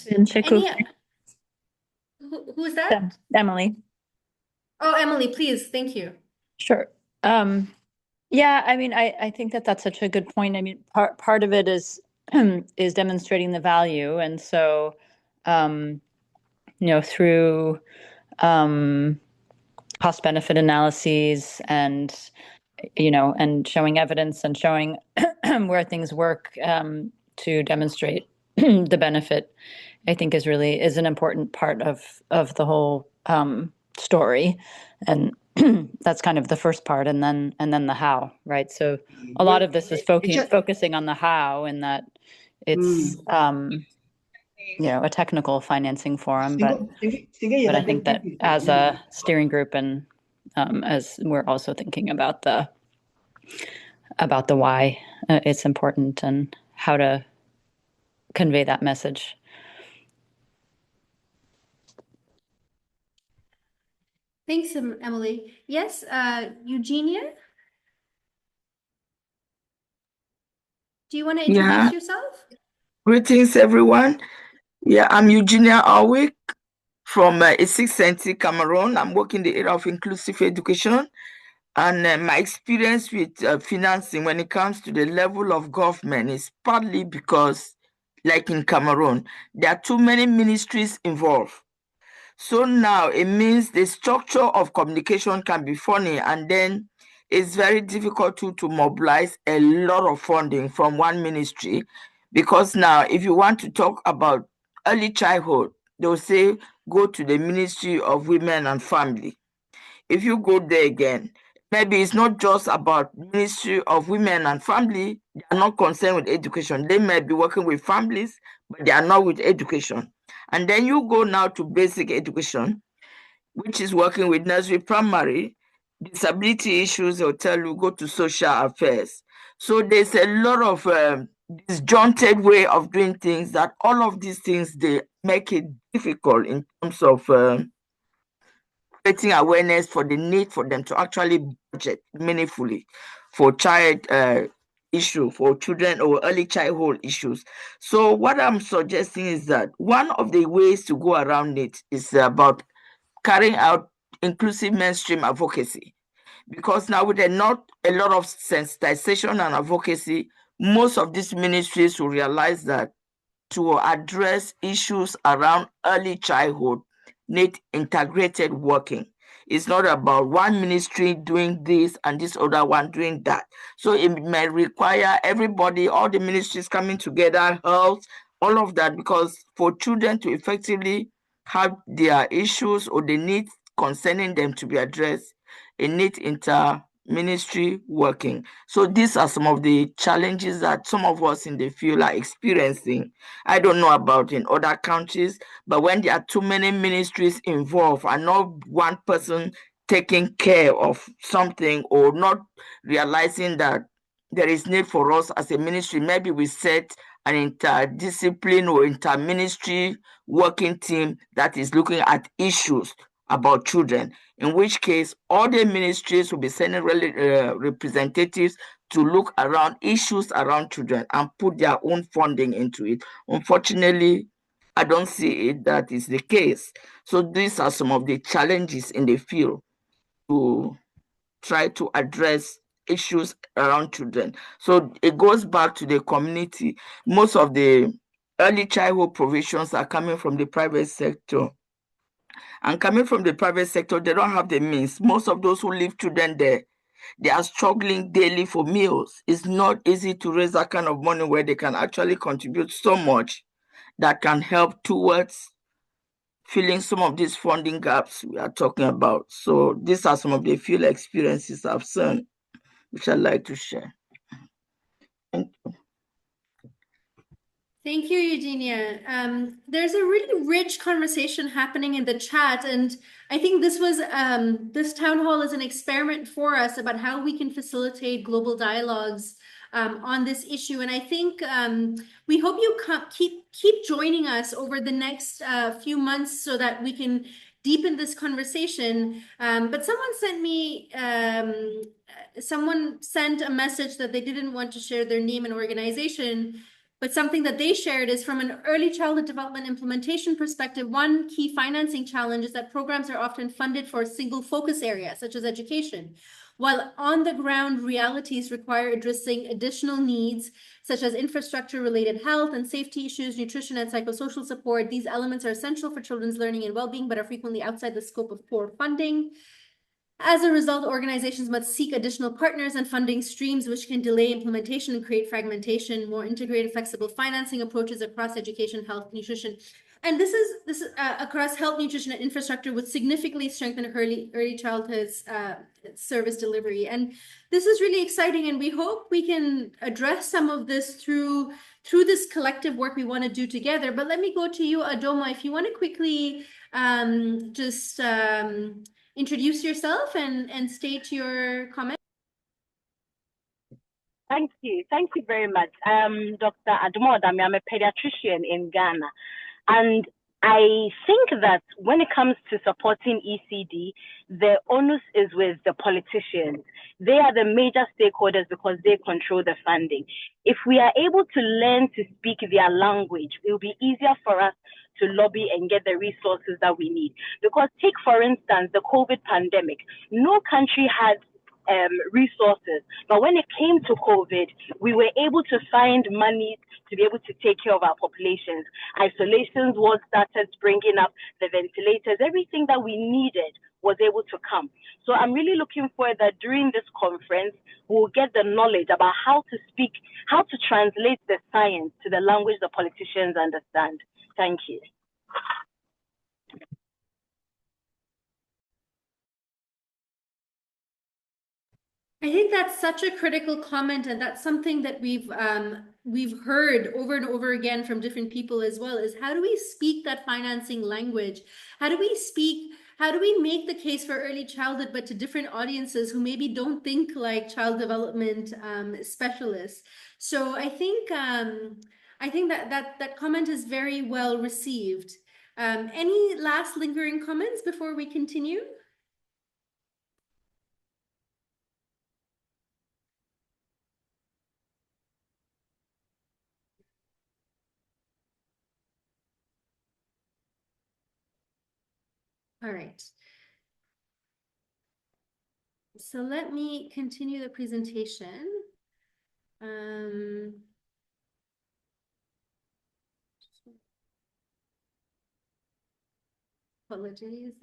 Who's that? Emily. Oh, Emily, please. Thank you. Sure. Yeah, I mean, I think that that's such a good point. I mean, part of it is is demonstrating the value, and so through cost benefit analyses and and showing evidence and showing where things work to demonstrate the benefit, I think is an important part of the whole story, and that's kind of the first part, and then the how, right? So a lot of this is focusing on the how, and that it's a technical financing forum, but I think that as a steering group and as we're also thinking about the why it's important and how to convey that message. Thanks, Emily. Yes, Eugenia? Do you want to introduce yourself? Greetings, everyone. Yeah, I'm Eugenia Awick from AfECN, Cameroon. I'm working in the area of inclusive education. And my experience with financing when it comes to the level of government is partly because, like in Cameroon, there are too many ministries involved. So now it means the structure of communication can be funny, and then it's very difficult to mobilize a lot of funding from one ministry, because now if you want to talk about early childhood, they'll say go to the Ministry of Women and Family. If you go there again, maybe it's not just about Ministry of Women and Family. They are not concerned with education. They may be working with families, but they are not with education. And then you go now to basic education, which is working with nursery, primary, disability issues, they'll tell you go to social affairs. So there's a lot of disjointed way of doing things, that all of these things, they make it difficult in terms of creating awareness for the need for them to actually budget meaningfully for child issue, for children or early childhood issues. So what I'm suggesting is that one of the ways to go around it is about carrying out inclusive mainstream advocacy. Because now with not a lot of sensitization and advocacy, most of these ministries will realize that to address issues around early childhood need integrated working. It's not about one ministry doing this and this other one doing that. So it may require everybody, all the ministries coming together, health, all of that, because for children to effectively have their issues or the needs concerning them to be addressed, it needs inter-ministry working. So these are some of the challenges that some of us in the field are experiencing. I don't know about in other countries, but when there are too many ministries involved and not one person taking care of something, or not realizing that there is need for us as a ministry, maybe we set an interdiscipline or interministry working team that is looking at issues about children, in which case all the ministries will be sending representatives to look around issues around children and put their own funding into it. Unfortunately, I don't see it that is the case. So these are some of the challenges in the field to try to address issues around children. So it goes back to the community. Most of the early childhood provisions are coming from the private sector. And coming from the private sector, they don't have the means. Most of those who leave children there, they are struggling daily for meals. It's not easy to raise that kind of money where they can actually contribute so much that can help towards filling some of these funding gaps we are talking about. So these are some of the field experiences I've seen, which I'd like to share. Thank you. Thank you, Eugenia. There's a really rich conversation happening in the chat, and I think this was this town hall is an experiment for us about how we can facilitate global dialogues on this issue. And I think we hope you keep joining us over the next few months so that we can deepen this conversation. But someone sent a message that they didn't want to share their name and organization. But something that they shared is from an early childhood development implementation perspective, one key financing challenge is that programs are often funded for a single focus area, such as education, while on-the-ground realities require addressing additional needs, such as infrastructure-related health and safety issues, nutrition and psychosocial support. These elements are essential for children's learning and well-being, but are frequently outside the scope of core funding. As a result, organizations must seek additional partners and funding streams, which can delay implementation and create fragmentation. More integrated, flexible financing approaches across education, health, nutrition, and this is across health, nutrition, and infrastructure would significantly strengthen early childhood service delivery. And this is really exciting, and we hope we can address some of this through this collective work we want to do together. But let me go to you, Adoma, if you want to quickly introduce yourself and state your comment. Thank you. Thank you very much. I'm Dr. Adoma Odami. I'm a pediatrician in Ghana. And I think that when it comes to supporting ECD, the onus is with the politicians. They are the major stakeholders because they control the funding. If we are able to learn to speak their language, it will be easier for us to lobby and get the resources that we need. Because take, for instance, the COVID pandemic. No country had resources, but when it came to COVID, we were able to find money to be able to take care of our populations. Isolations was started bringing up the ventilators, everything that we needed was able to come. So I'm really looking forward that during this conference, we'll get the knowledge about how to speak, how to translate the science to the language the politicians understand. Thank you. I think that's such a critical comment, and that's something that we've heard over and over again from different people as well, is how do we speak that financing language? How do we make the case for early childhood, but to different audiences who maybe don't think like child development specialists? So I think that comment is very well received. Any last lingering comments before we continue? All right. So let me continue the presentation. Apologies.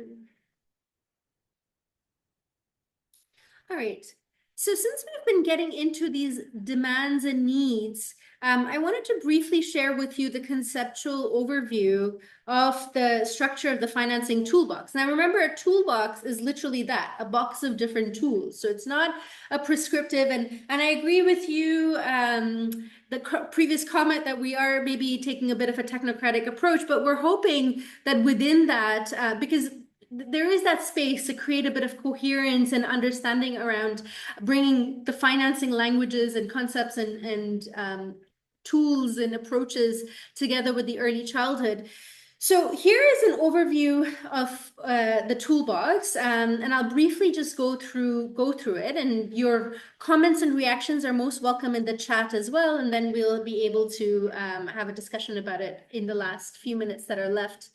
All right. So since we've been getting into these demands and needs, I wanted to briefly share with you the conceptual overview of the structure of the financing toolbox. Now, remember, a toolbox is literally that, a box of different tools. So it's not a prescriptive, and I agree with you, the previous comment that we are maybe taking a bit of a technocratic approach, but we're hoping that within that, because there is that space to create a bit of coherence and understanding around bringing the financing languages and concepts and tools and approaches together with the early childhood. So here is an overview of the toolbox, and I'll briefly just go through it, and your comments and reactions are most welcome in the chat as well, and then we'll be able to have a discussion about it in the last few minutes that are left.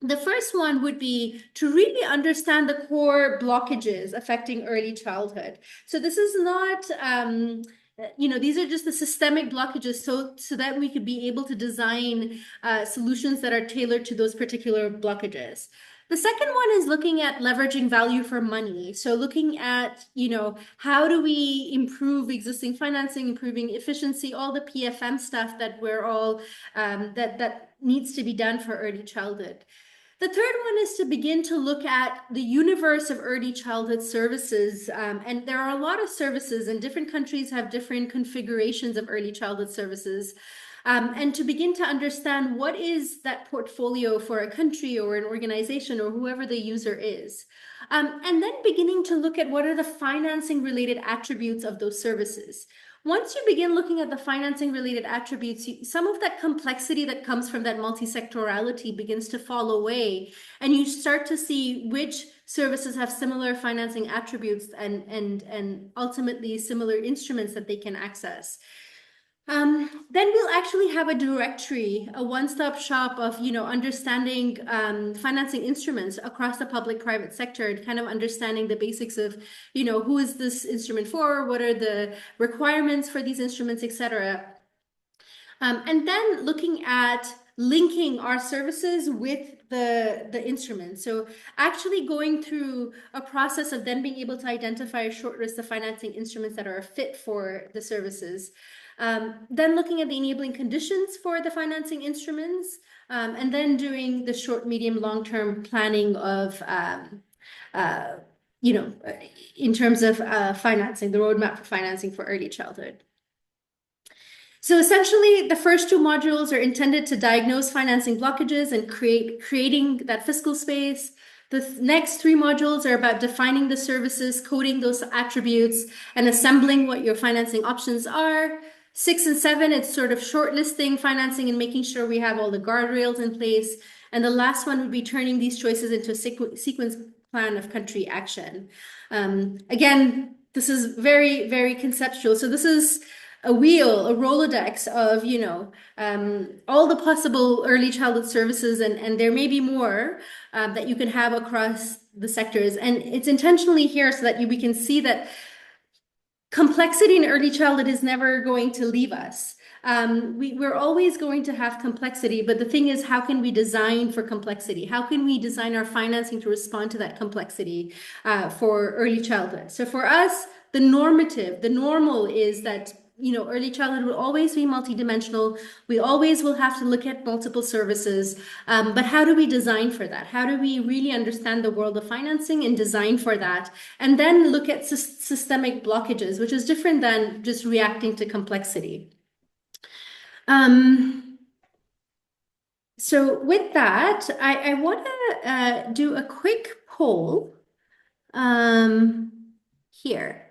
The first one would be to really understand the core blockages affecting early childhood. So this is not, these are just the systemic blockages so that we could be able to design solutions that are tailored to those particular blockages. The second one is looking at leveraging value for money. So looking at, how do we improve existing financing, improving efficiency, all the PFM stuff that we're all, that needs to be done for early childhood. The third one is to begin to look at the universe of early childhood services. And there are a lot of services, and different countries have different configurations of early childhood services. and to begin to understand what is that portfolio for a country or an organization or whoever the user is. And then beginning to look at what are the financing related attributes of those services. Once you begin looking at the financing related attributes, some of that complexity that comes from that multi-sectorality begins to fall away, and you start to see which services have similar financing attributes and ultimately similar instruments that they can access. Then we'll actually have a directory, a one-stop shop of, understanding financing instruments across the public-private sector and kind of understanding the basics of, who is this instrument for, what are the requirements for these instruments, etc. And then looking at linking our services with the instrument. So actually going through a process of then being able to identify a short list of financing instruments that are fit for the services. Then looking at the enabling conditions for the financing instruments, and then doing the short, medium, long-term planning of, in terms of financing, the roadmap for financing for early childhood. So essentially, the first two modules are intended to diagnose financing blockages and creating that fiscal space. The next three modules are about defining the services, coding those attributes, and assembling what your financing options are. 6 and 7, it's sort of shortlisting financing and making sure we have all the guardrails in place. And the last one would be turning these choices into a sequence plan of country action. Again, this is very, very conceptual. So this is a wheel, a Rolodex of, all the possible early childhood services, and there may be more that you can have across the sectors. And it's intentionally here so that we can see that complexity in early childhood is never going to leave us. We're always going to have complexity, but the thing is, how can we design for complexity? How can we design our financing to respond to that complexity for early childhood? So for us, the normal is that early childhood will always be multidimensional. We always will have to look at multiple services. But how do we design for that? How do we really understand the world of financing and design for that? And then look at systemic blockages, which is different than just reacting to complexity. So with that, I want to do a quick poll here.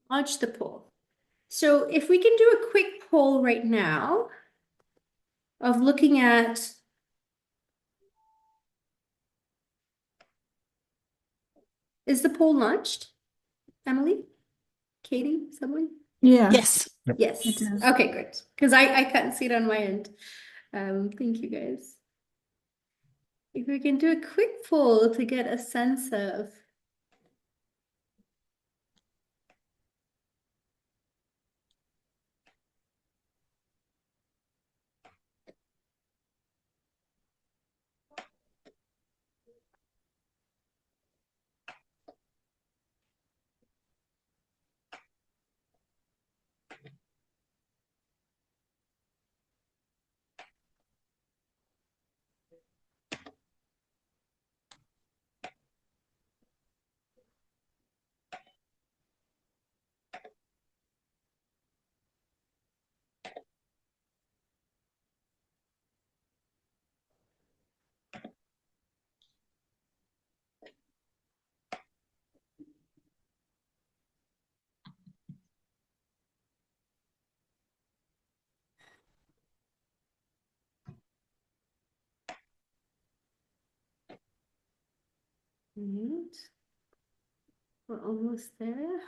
Launch the poll. So if we can do a quick poll right now of looking at is the poll launched? Emily? Katie? Someone? Yeah. Yes. Yes. Okay, good. Because I can't see it on my end. Thank you, guys. If we can do a quick poll to get a sense of right. We're almost there.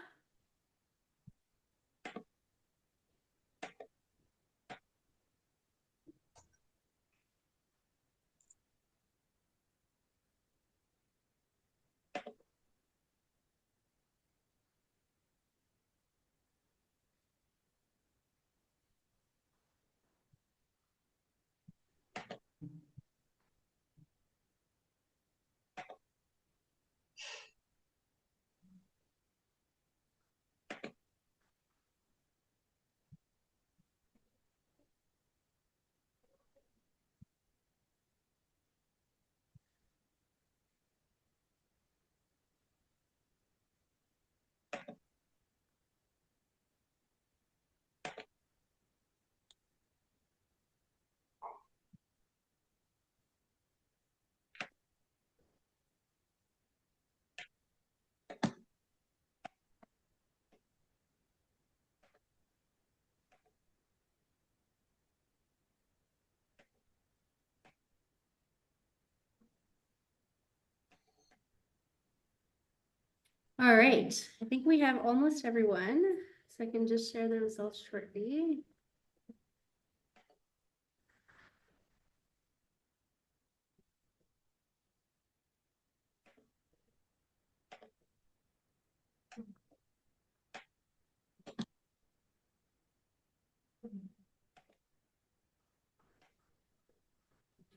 All right, I think we have almost everyone, so I can just share the results shortly.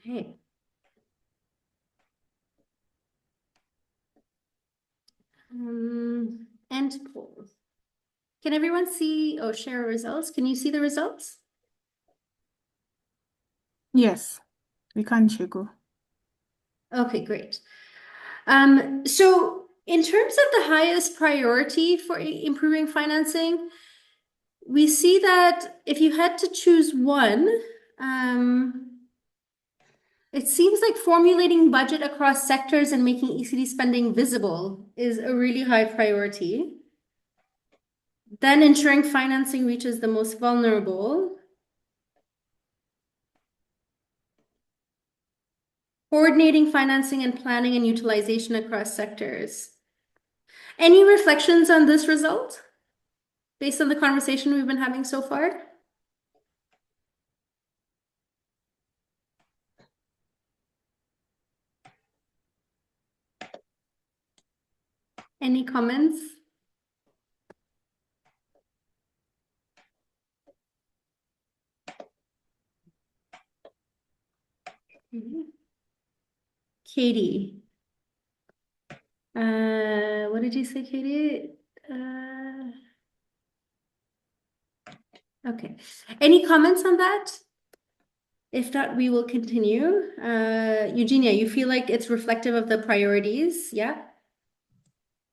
Okay. End poll. Can everyone see or share results? Can you see the results? Yes, we can, Chico. Okay, great. So in terms of the highest priority for improving financing, we see that if you had to choose one, it seems like formulating budget across sectors and making ECD spending visible is a really high priority. Then ensuring financing reaches the most vulnerable. Coordinating financing and planning and utilization across sectors. Any reflections on this result based on the conversation we've been having so far? Any comments? Katie. What did you say, Katie? Okay. Any comments on that? If not, we will continue. Eugenia, you feel like it's reflective of the priorities? Yeah?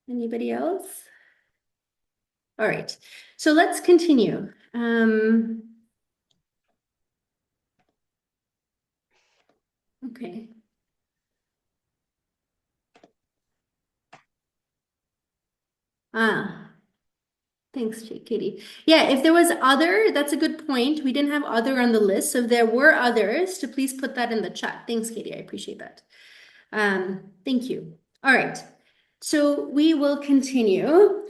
Anybody else? All right. So let's continue. Okay. Thanks, Katie. Yeah, if there was other, that's a good point. We didn't have other on the list. So if there were others, to please put that in the chat. Thanks, Katie. I appreciate that. Thank you. All right. So we will continue.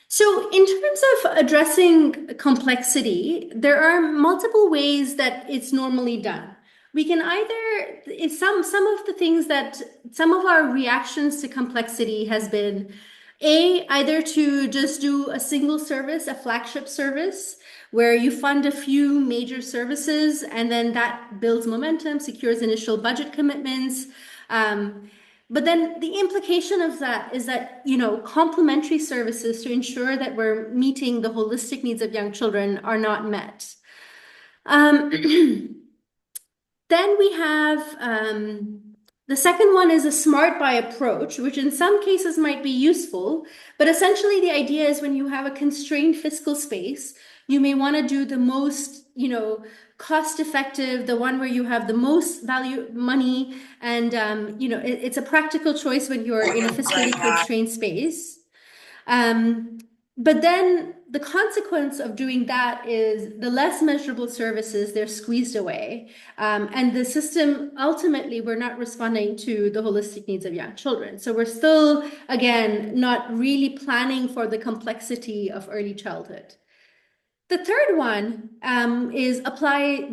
So in terms of addressing complexity, there are multiple ways that it's normally done. We can either, it's some of the things that, some of our reactions to complexity has been either to just do a single service, a flagship service, where you fund a few major services and then that builds momentum, secures initial budget commitments. But then the implication of that is that, you know, complementary services to ensure that we're meeting the holistic needs of young children are not met. Then we have the second one is a smart buy approach, which in some cases might be useful, but essentially the idea is when you have a constrained fiscal space, you may want to do the most, you know, cost effective, the one where you have the most value money, and you know, it's a practical choice when you're in a fiscally constrained space. But then the consequence of doing that is the less measurable services, they're squeezed away. And the system, ultimately, we're not responding to the holistic needs of young children. So we're still, again, not really planning for the complexity of early childhood. The third one is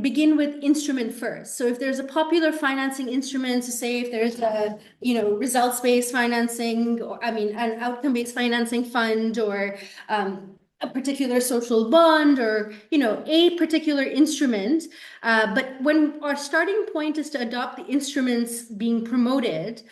begin with instrument first. So if there's a popular financing instrument, to say if there's a, you know, results-based financing, or an outcome-based financing fund, or a particular social bond, or, you know, a particular instrument. But when our starting point is to adopt the instruments being promoted,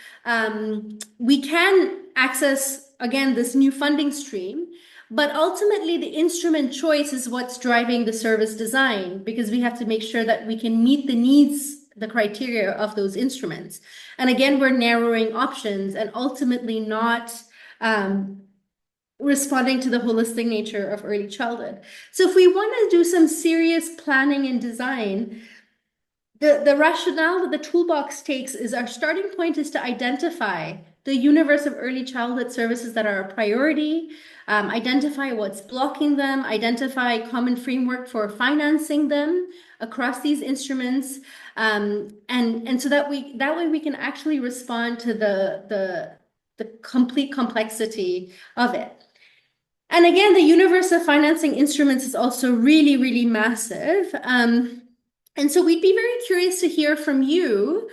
we can access, again, this new funding stream. But ultimately, the instrument choice is what's driving the service design, because we have to make sure that we can meet the needs, the criteria of those instruments. And again, we're narrowing options and ultimately not responding to the holistic nature of early childhood. So if we want to do some serious planning and design, the rationale that the toolbox takes is our starting point is to identify the universe of early childhood services that are a priority, identify what's blocking them, identify common framework for financing them across these instruments, and so that way we can actually respond to the the complete complexity of it. And again, the universe of financing instruments is also really, really massive. And so we'd be very curious to hear from you.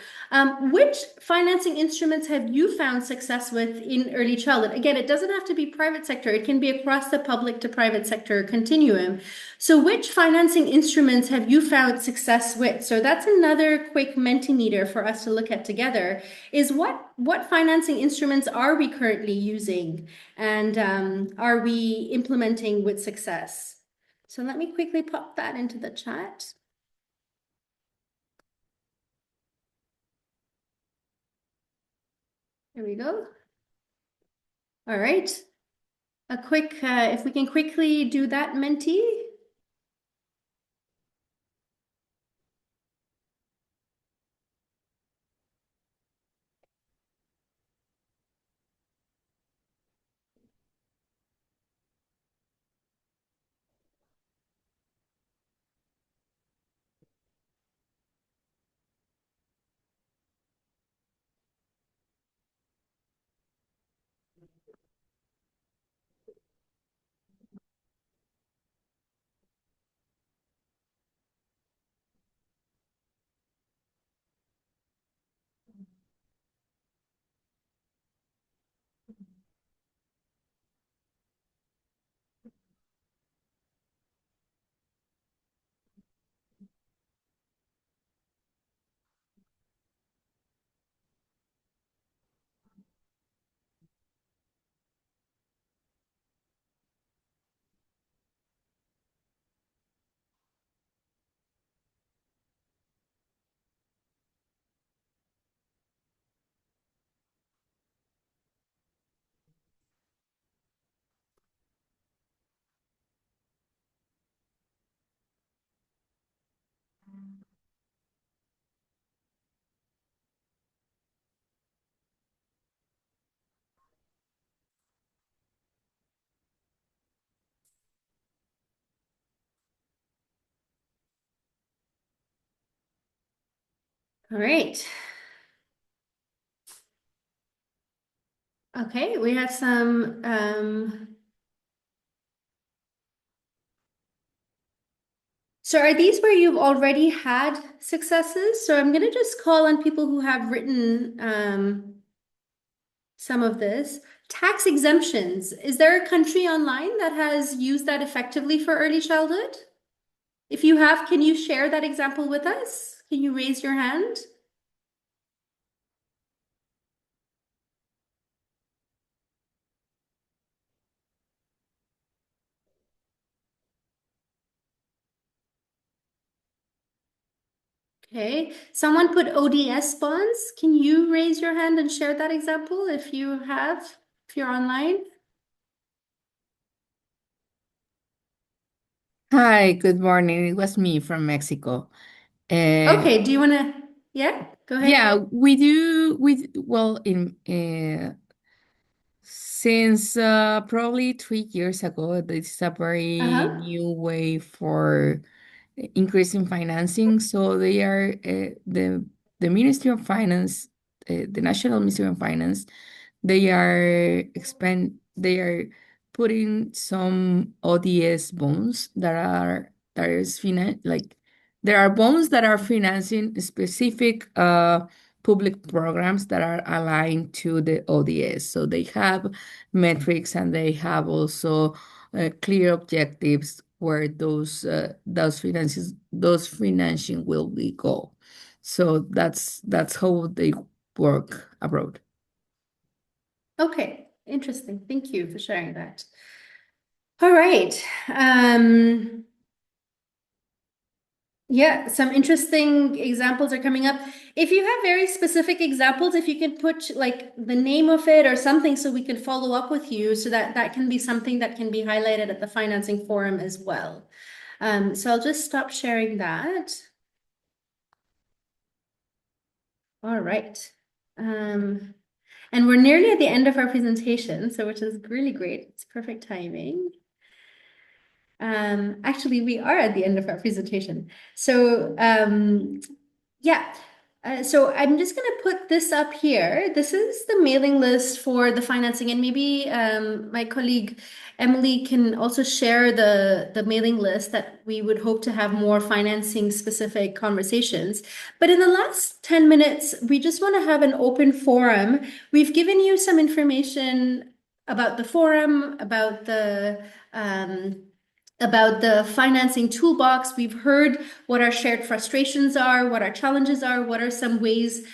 Which financing instruments have you found success with in early childhood? Again, it doesn't have to be private sector. It can be across the public to private sector continuum. So which financing instruments have you found success with? So that's another quick Mentimeter for us to look at together, is what financing instruments are we currently using and are we implementing with success? So let me quickly pop that into the chat. There we go. All right. A quick, if we can quickly do that, Menti. All right. Okay, we have some so are these where you've already had successes? So I'm going to just call on people who have written some of this. Tax exemptions. Is there a country online that has used that effectively for early childhood? If you have, can you share that example with us? Can you raise your hand? Okay, someone put ODS bonds. Can you raise your hand and share that example if you have, if you're online? Hi, good morning. It was me from Mexico. Okay, do you want to, yeah, go ahead. Yeah, we do. Well, in since probably 3 years ago, this is a very new way for increasing financing. So they are the Ministry of Finance, the National Ministry of Finance. They are putting some ODS bonds like there are bonds that are financing specific public programs that are aligned to the ODS. So they have metrics and they have also clear objectives where those financing will be go. So that's how they work abroad. Okay, interesting. Thank you for sharing that. All right. Yeah, some interesting examples are coming up. If you have very specific examples, if you can put like the name of it or something so we can follow up with you, so that that can be something that can be highlighted at the financing forum as well. So I'll just stop sharing that. All right. And we're nearly at the end of our presentation, so which is really great. It's perfect timing. Actually, we are at the end of our presentation. So yeah, So I'm just going to put this up here. This is the mailing list for the financing, and maybe my colleague Emily can also share the mailing list that we would hope to have more financing specific conversations. But in the last 10 minutes, we just want to have an open forum. We've given you some information about the forum, about the financing toolbox. We've heard what our shared frustrations are, what our challenges are, what are some ways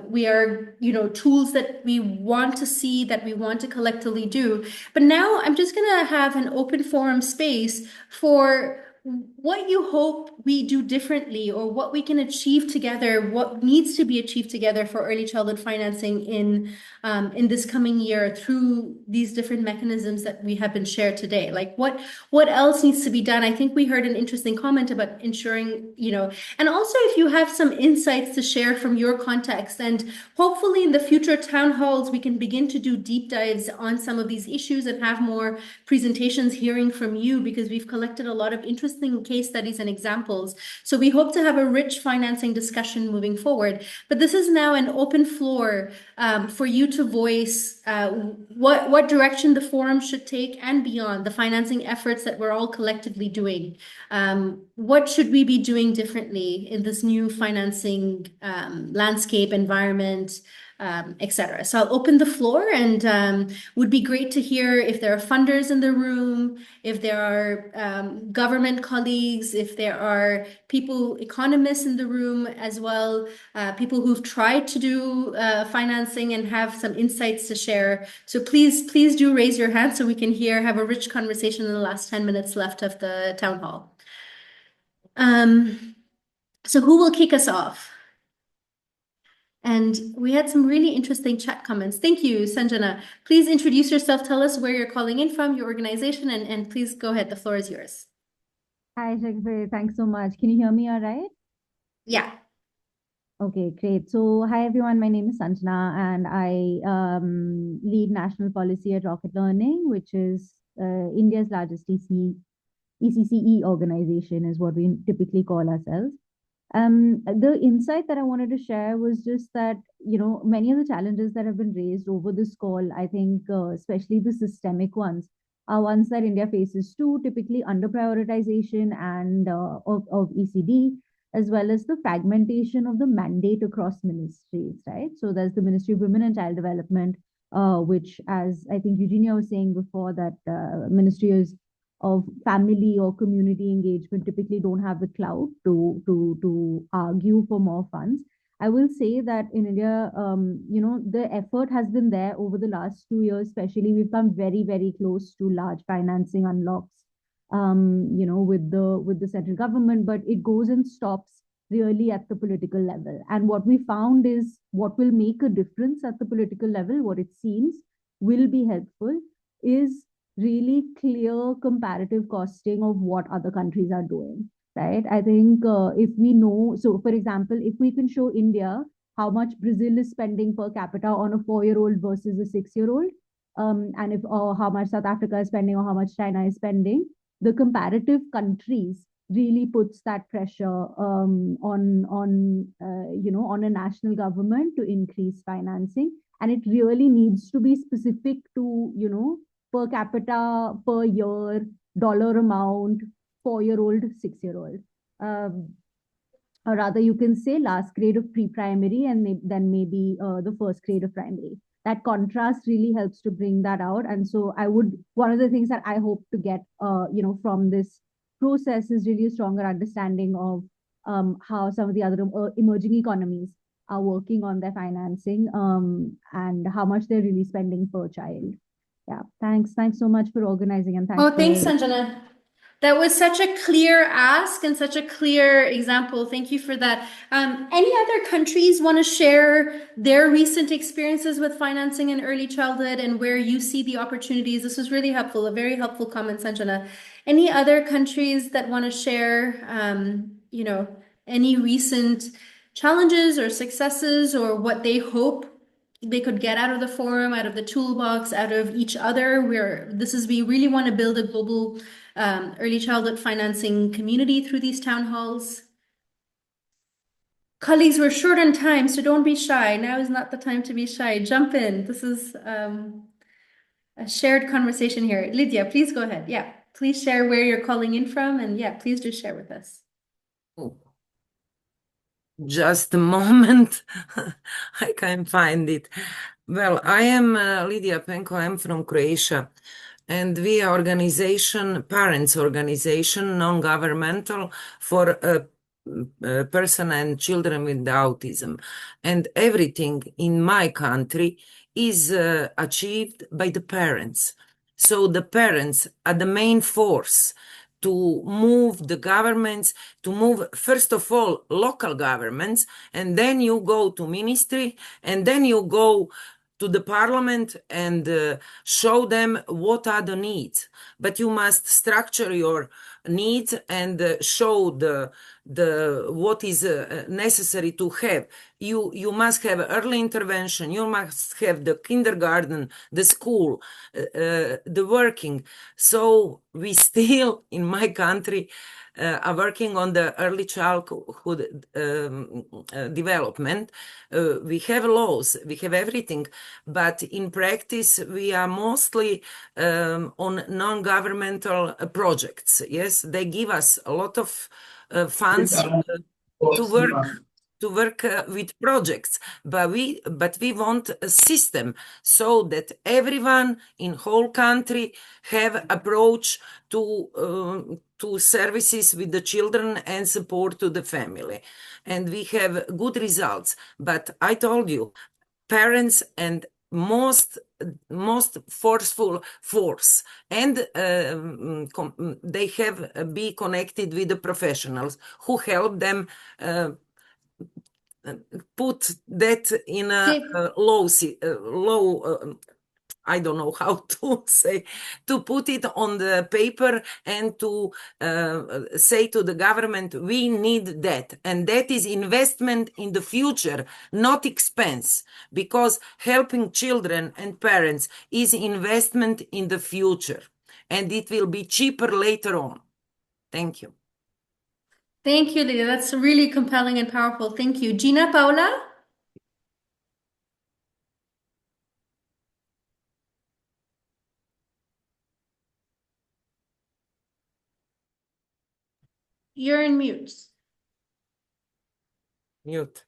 we are, tools that we want to see, that we want to collectively do. But now I'm just going to have an open forum space for what you hope we do differently, or what we can achieve together, what needs to be achieved together for early childhood financing in this coming year through these different mechanisms that we have been shared today. Like what else needs to be done? I think we heard an interesting comment about ensuring, and also if you have some insights to share from your context, and hopefully in the future town halls, we can begin to do deep dives on some of these issues and have more presentations hearing from you, because we've collected a lot of interesting case studies and examples. So we hope to have a rich financing discussion moving forward. But this is now an open floor for you to voice what direction the forum should take and beyond the financing efforts that we're all collectively doing. What should we be doing differently in this new financing landscape, environment, etc. So I'll open the floor, and would be great to hear if there are funders in the room, if there are government colleagues, if there are people, economists in the room as well, people who've tried to do financing and have some insights to share. So please do raise your hand so we can have a rich conversation in the last 10 minutes left of the town hall. So who will kick us off? And we had some really interesting chat comments. Thank you, Sanjana. Please introduce yourself. Tell us where you're calling in from, your organization, and please go ahead. The floor is yours. Hi, Shakti. Thanks so much. Can you hear me all right? Yeah. Okay, great. So hi, everyone. My name is Sanjana, and I lead national policy at Rocket Learning, which is India's largest ECCE organization, is what we typically call ourselves. The insight that I wanted to share was just that, many of the challenges that have been raised over this call, I think, especially the systemic ones, are ones that India faces too, typically under prioritization and of ECD, as well as the fragmentation of the mandate across ministries, right? So there's the Ministry of Women and Child Development, which, as I think Eugenia was saying before, that ministry of family or community engagement typically don't have the clout to argue for more funds. I will say that in India, the effort has been there over the last 2 years, especially. We've come very, very close to large financing unlocks, with the central government, but it goes and stops really at the political level. And what we found is what will make a difference at the political level, what it seems will be helpful, is really clear comparative costing of what other countries are doing, right? I think if we know, so for example, if we can show India how much Brazil is spending per capita on a 4-year-old versus a 6-year-old, and if or how much South Africa is spending or how much China is spending, the comparative countries really puts that pressure on a national government to increase financing, and it really needs to be specific to per capita, per year, dollar amount, 4-year-old, 6-year-old. Or rather, you can say last grade of pre-primary and then maybe the first grade of primary. That contrast really helps to bring that out. And so one of the things that I hope to get, from this process is really a stronger understanding of how some of the other emerging economies are working on their financing and how much they're really spending per child. Yeah, thanks so much for organizing, and thanks, Sanjana. That was such a clear ask and such a clear example. Thank you for that. Any other countries want to share their recent experiences with financing in early childhood and where you see the opportunities? This was really helpful, a very helpful comment, Sanjana. Any other countries that want to share, any recent challenges or successes, or what they hope they could get out of the forum, out of the toolbox, out of each other? We really want to build a global early childhood financing community through these town halls. Colleagues, we're short on time, so don't be shy. Now is not the time to be shy. Jump in. This is a shared conversation here. Lydia, please go ahead. Yeah, please share where you're calling in from, and yeah, please do share with us. Just a moment. I can't find it. Well, I am Lydia Penko. I'm from Croatia. And we are parents organization, non-governmental for person and children with autism. And everything in my country is achieved by the parents. So the parents are the main force to move the governments, to move, first of all, local governments, and then you go to ministry, and then you go to the parliament and show them what are the needs. But you must structure your needs and show the what is necessary to have. You must have early intervention. You must have the kindergarten, the school, the working. So we still in my country are working on the early childhood development. We have laws, we have everything, but in practice we are mostly on non-governmental projects. Yes, they give us a lot of funds to work with projects, but we want a system so that everyone in whole country have approach to services with the children and support to the family, and we have good results. But I told you, parents and most forceful force, and they have be connected with the professionals who help them put that in a low I don't know how to say, to put it on the paper and to say to the government, we need that. And that is investment in the future, not expense, because helping children and parents is investment in the future, and it will be cheaper later on. Thank you. Thank you, Lydia. That's really compelling and powerful. Thank you. Gina, Paula? You're in mute. Mute.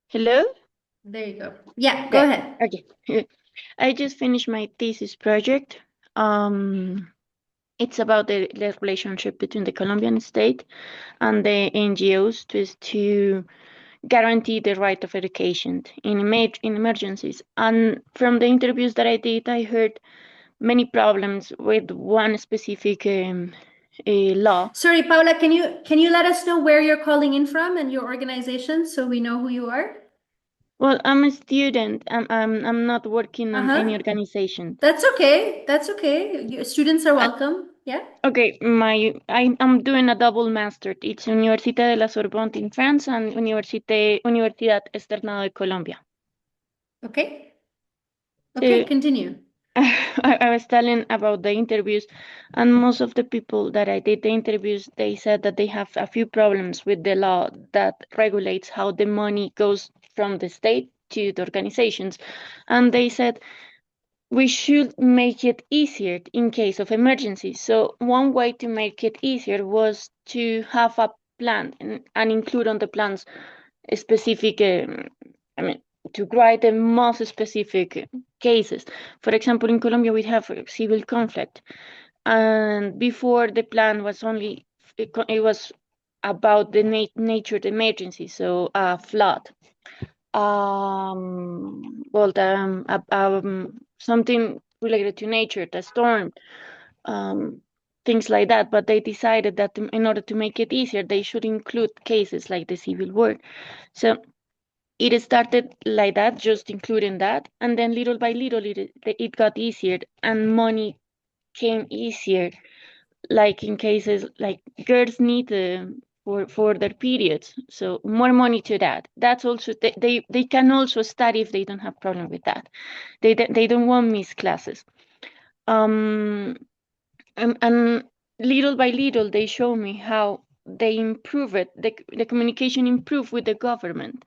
Hello? There you go. Yeah, go ahead. Okay. I just finished my thesis project. It's about the relationship between the Colombian state and the NGOs to guarantee the right of education in emergencies. And from the interviews that I did, I heard many problems with one specific law. Sorry, Paula, can you let us know where you're calling in from and your organization so we know who you are? Well, I'm a student. I'm not working on any organization. That's okay. That's okay. Students are welcome. Yeah. Okay, I'm doing a double master. It's Université de la Sorbonne in France and Universidad Externado de Colombia. Okay. Okay, continue. I was telling about the interviews, and most of the people that I did the interviews, they said that they have a few problems with the law that regulates how the money goes from the state to the organizations. And they said we should make it easier in case of emergency. So one way to make it easier was to have a plan and include on the plans a specific, to write the most specific cases. For example, in Colombia, we have a civil conflict. And before the plan was only, it was about the nature of the emergency, so a flood. Something related to nature, the storm, things like that. But they decided that in order to make it easier, they should include cases like the civil war. So it started like that, just including that. And then little by little, it got easier and money came easier. Like in cases like girls need for their periods, so more money to that. That's also they can also study if they don't have problem with that. They don't want miss classes. And little by little, they show me how they improve it. The communication improved with the government,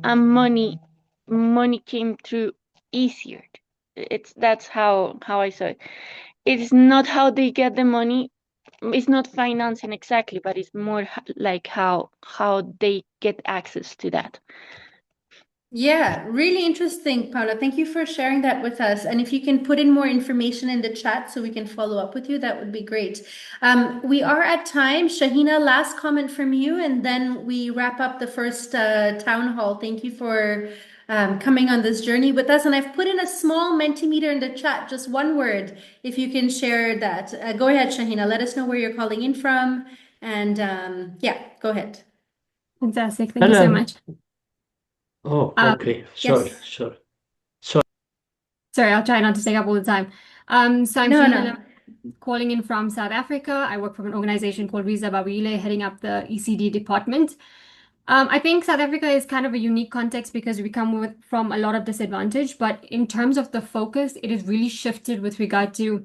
and money came through easier. That's how I saw it. It's not how they get the money. It's not financing exactly, but it's more like how they get access to that. Yeah, really interesting, Paula. Thank you for sharing that with us. And if you can put in more information in the chat so we can follow up with you, that would be great. We are at time. Shahina, last comment from you, and then we wrap up the first town hall. Thank you for coming on this journey with us. And I've put in a small Mentimeter in the chat, just one word, if you can share that. Go ahead, Shahina. Let us know where you're calling in from. And yeah, go ahead. Fantastic. Thank you so much. Oh, okay. Sorry, yes. sorry. Sorry, I'll try not to take up all the time. So I'm No. calling in from South Africa. I work for an organization called Riza Babile, heading up the ECD department. I think South Africa is kind of a unique context because we come from a lot of disadvantage, but in terms of the focus, it has really shifted with regard to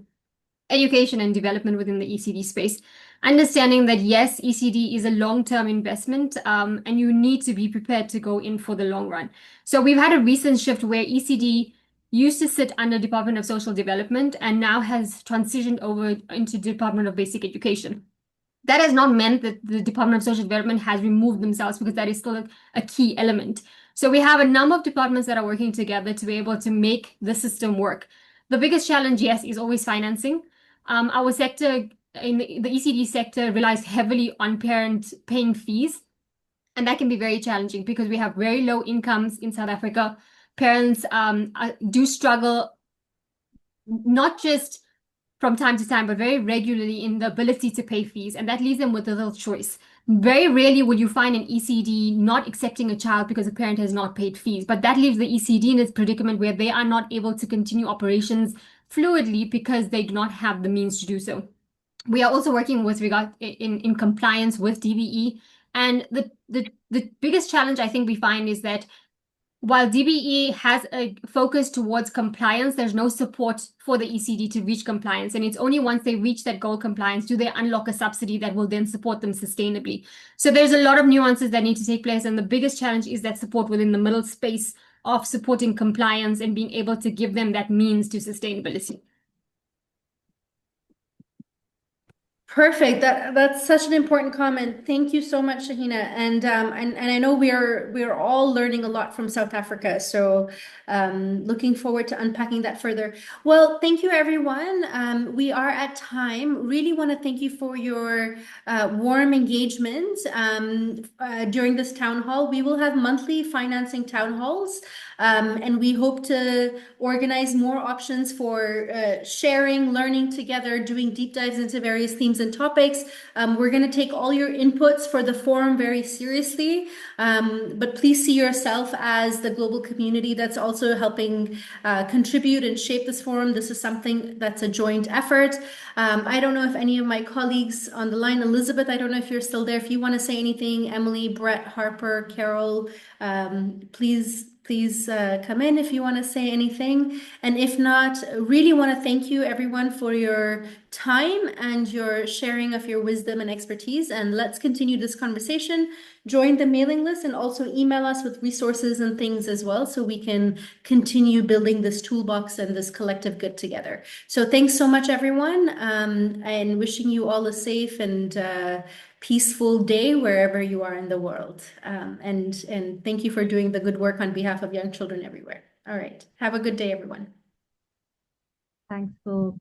education and development within the ECD space. Understanding that, yes, ECD is a long-term investment, and you need to be prepared to go in for the long run. So we've had a recent shift where ECD used to sit under Department of Social Development and now has transitioned over into Department of Basic Education. That has not meant that the Department of Social Development has removed themselves, because that is still a key element. So we have a number of departments that are working together to be able to make the system work. The biggest challenge, yes, is always financing. Our sector, in the ECD sector, relies heavily on parents paying fees. And that can be very challenging because we have very low incomes in South Africa. Parents do struggle, not just from time to time, but very regularly in the ability to pay fees. And that leaves them with a little choice. Very rarely will you find an ECD not accepting a child because a parent has not paid fees. But that leaves the ECD in its predicament where they are not able to continue operations fluidly because they do not have the means to do so. We are also working with regard in compliance with DBE. And the biggest challenge I think we find is that while DBE has a focus towards compliance, there's no support for the ECD to reach compliance. And it's only once they reach that goal compliance do they unlock a subsidy that will then support them sustainably. So there's a lot of nuances that need to take place. And the biggest challenge is that support within the middle space of supporting compliance and being able to give them that means to sustainability. Perfect. That's such an important comment. Thank you so much, Shahina. And I know we're all learning a lot from South Africa. So looking forward to unpacking that further. Well, thank you, everyone. We are at time. Really want to thank you for your warm engagement during this town hall. We will have monthly financing town halls. And we hope to organize more options for sharing, learning together, doing deep dives into various themes and topics. We're going to take all your inputs for the forum very seriously, but please see yourself as the global community that's also helping contribute and shape this forum. This is something that's a joint effort. I don't know if any of my colleagues on the line, Elizabeth, I don't know if you're still there. If you want to say anything, Emily, Brett, Harper, Carol, please come in if you want to say anything. And if not, really want to thank you everyone for your time and your sharing of your wisdom and expertise. And let's continue this conversation. Join the mailing list and also email us with resources and things as well so we can continue building this toolbox and this collective good together. So thanks so much, everyone, and wishing you all a safe and peaceful day wherever you are in the world. And thank you for doing the good work on behalf of young children everywhere. All right. Have a good day, everyone. Thanks, folks.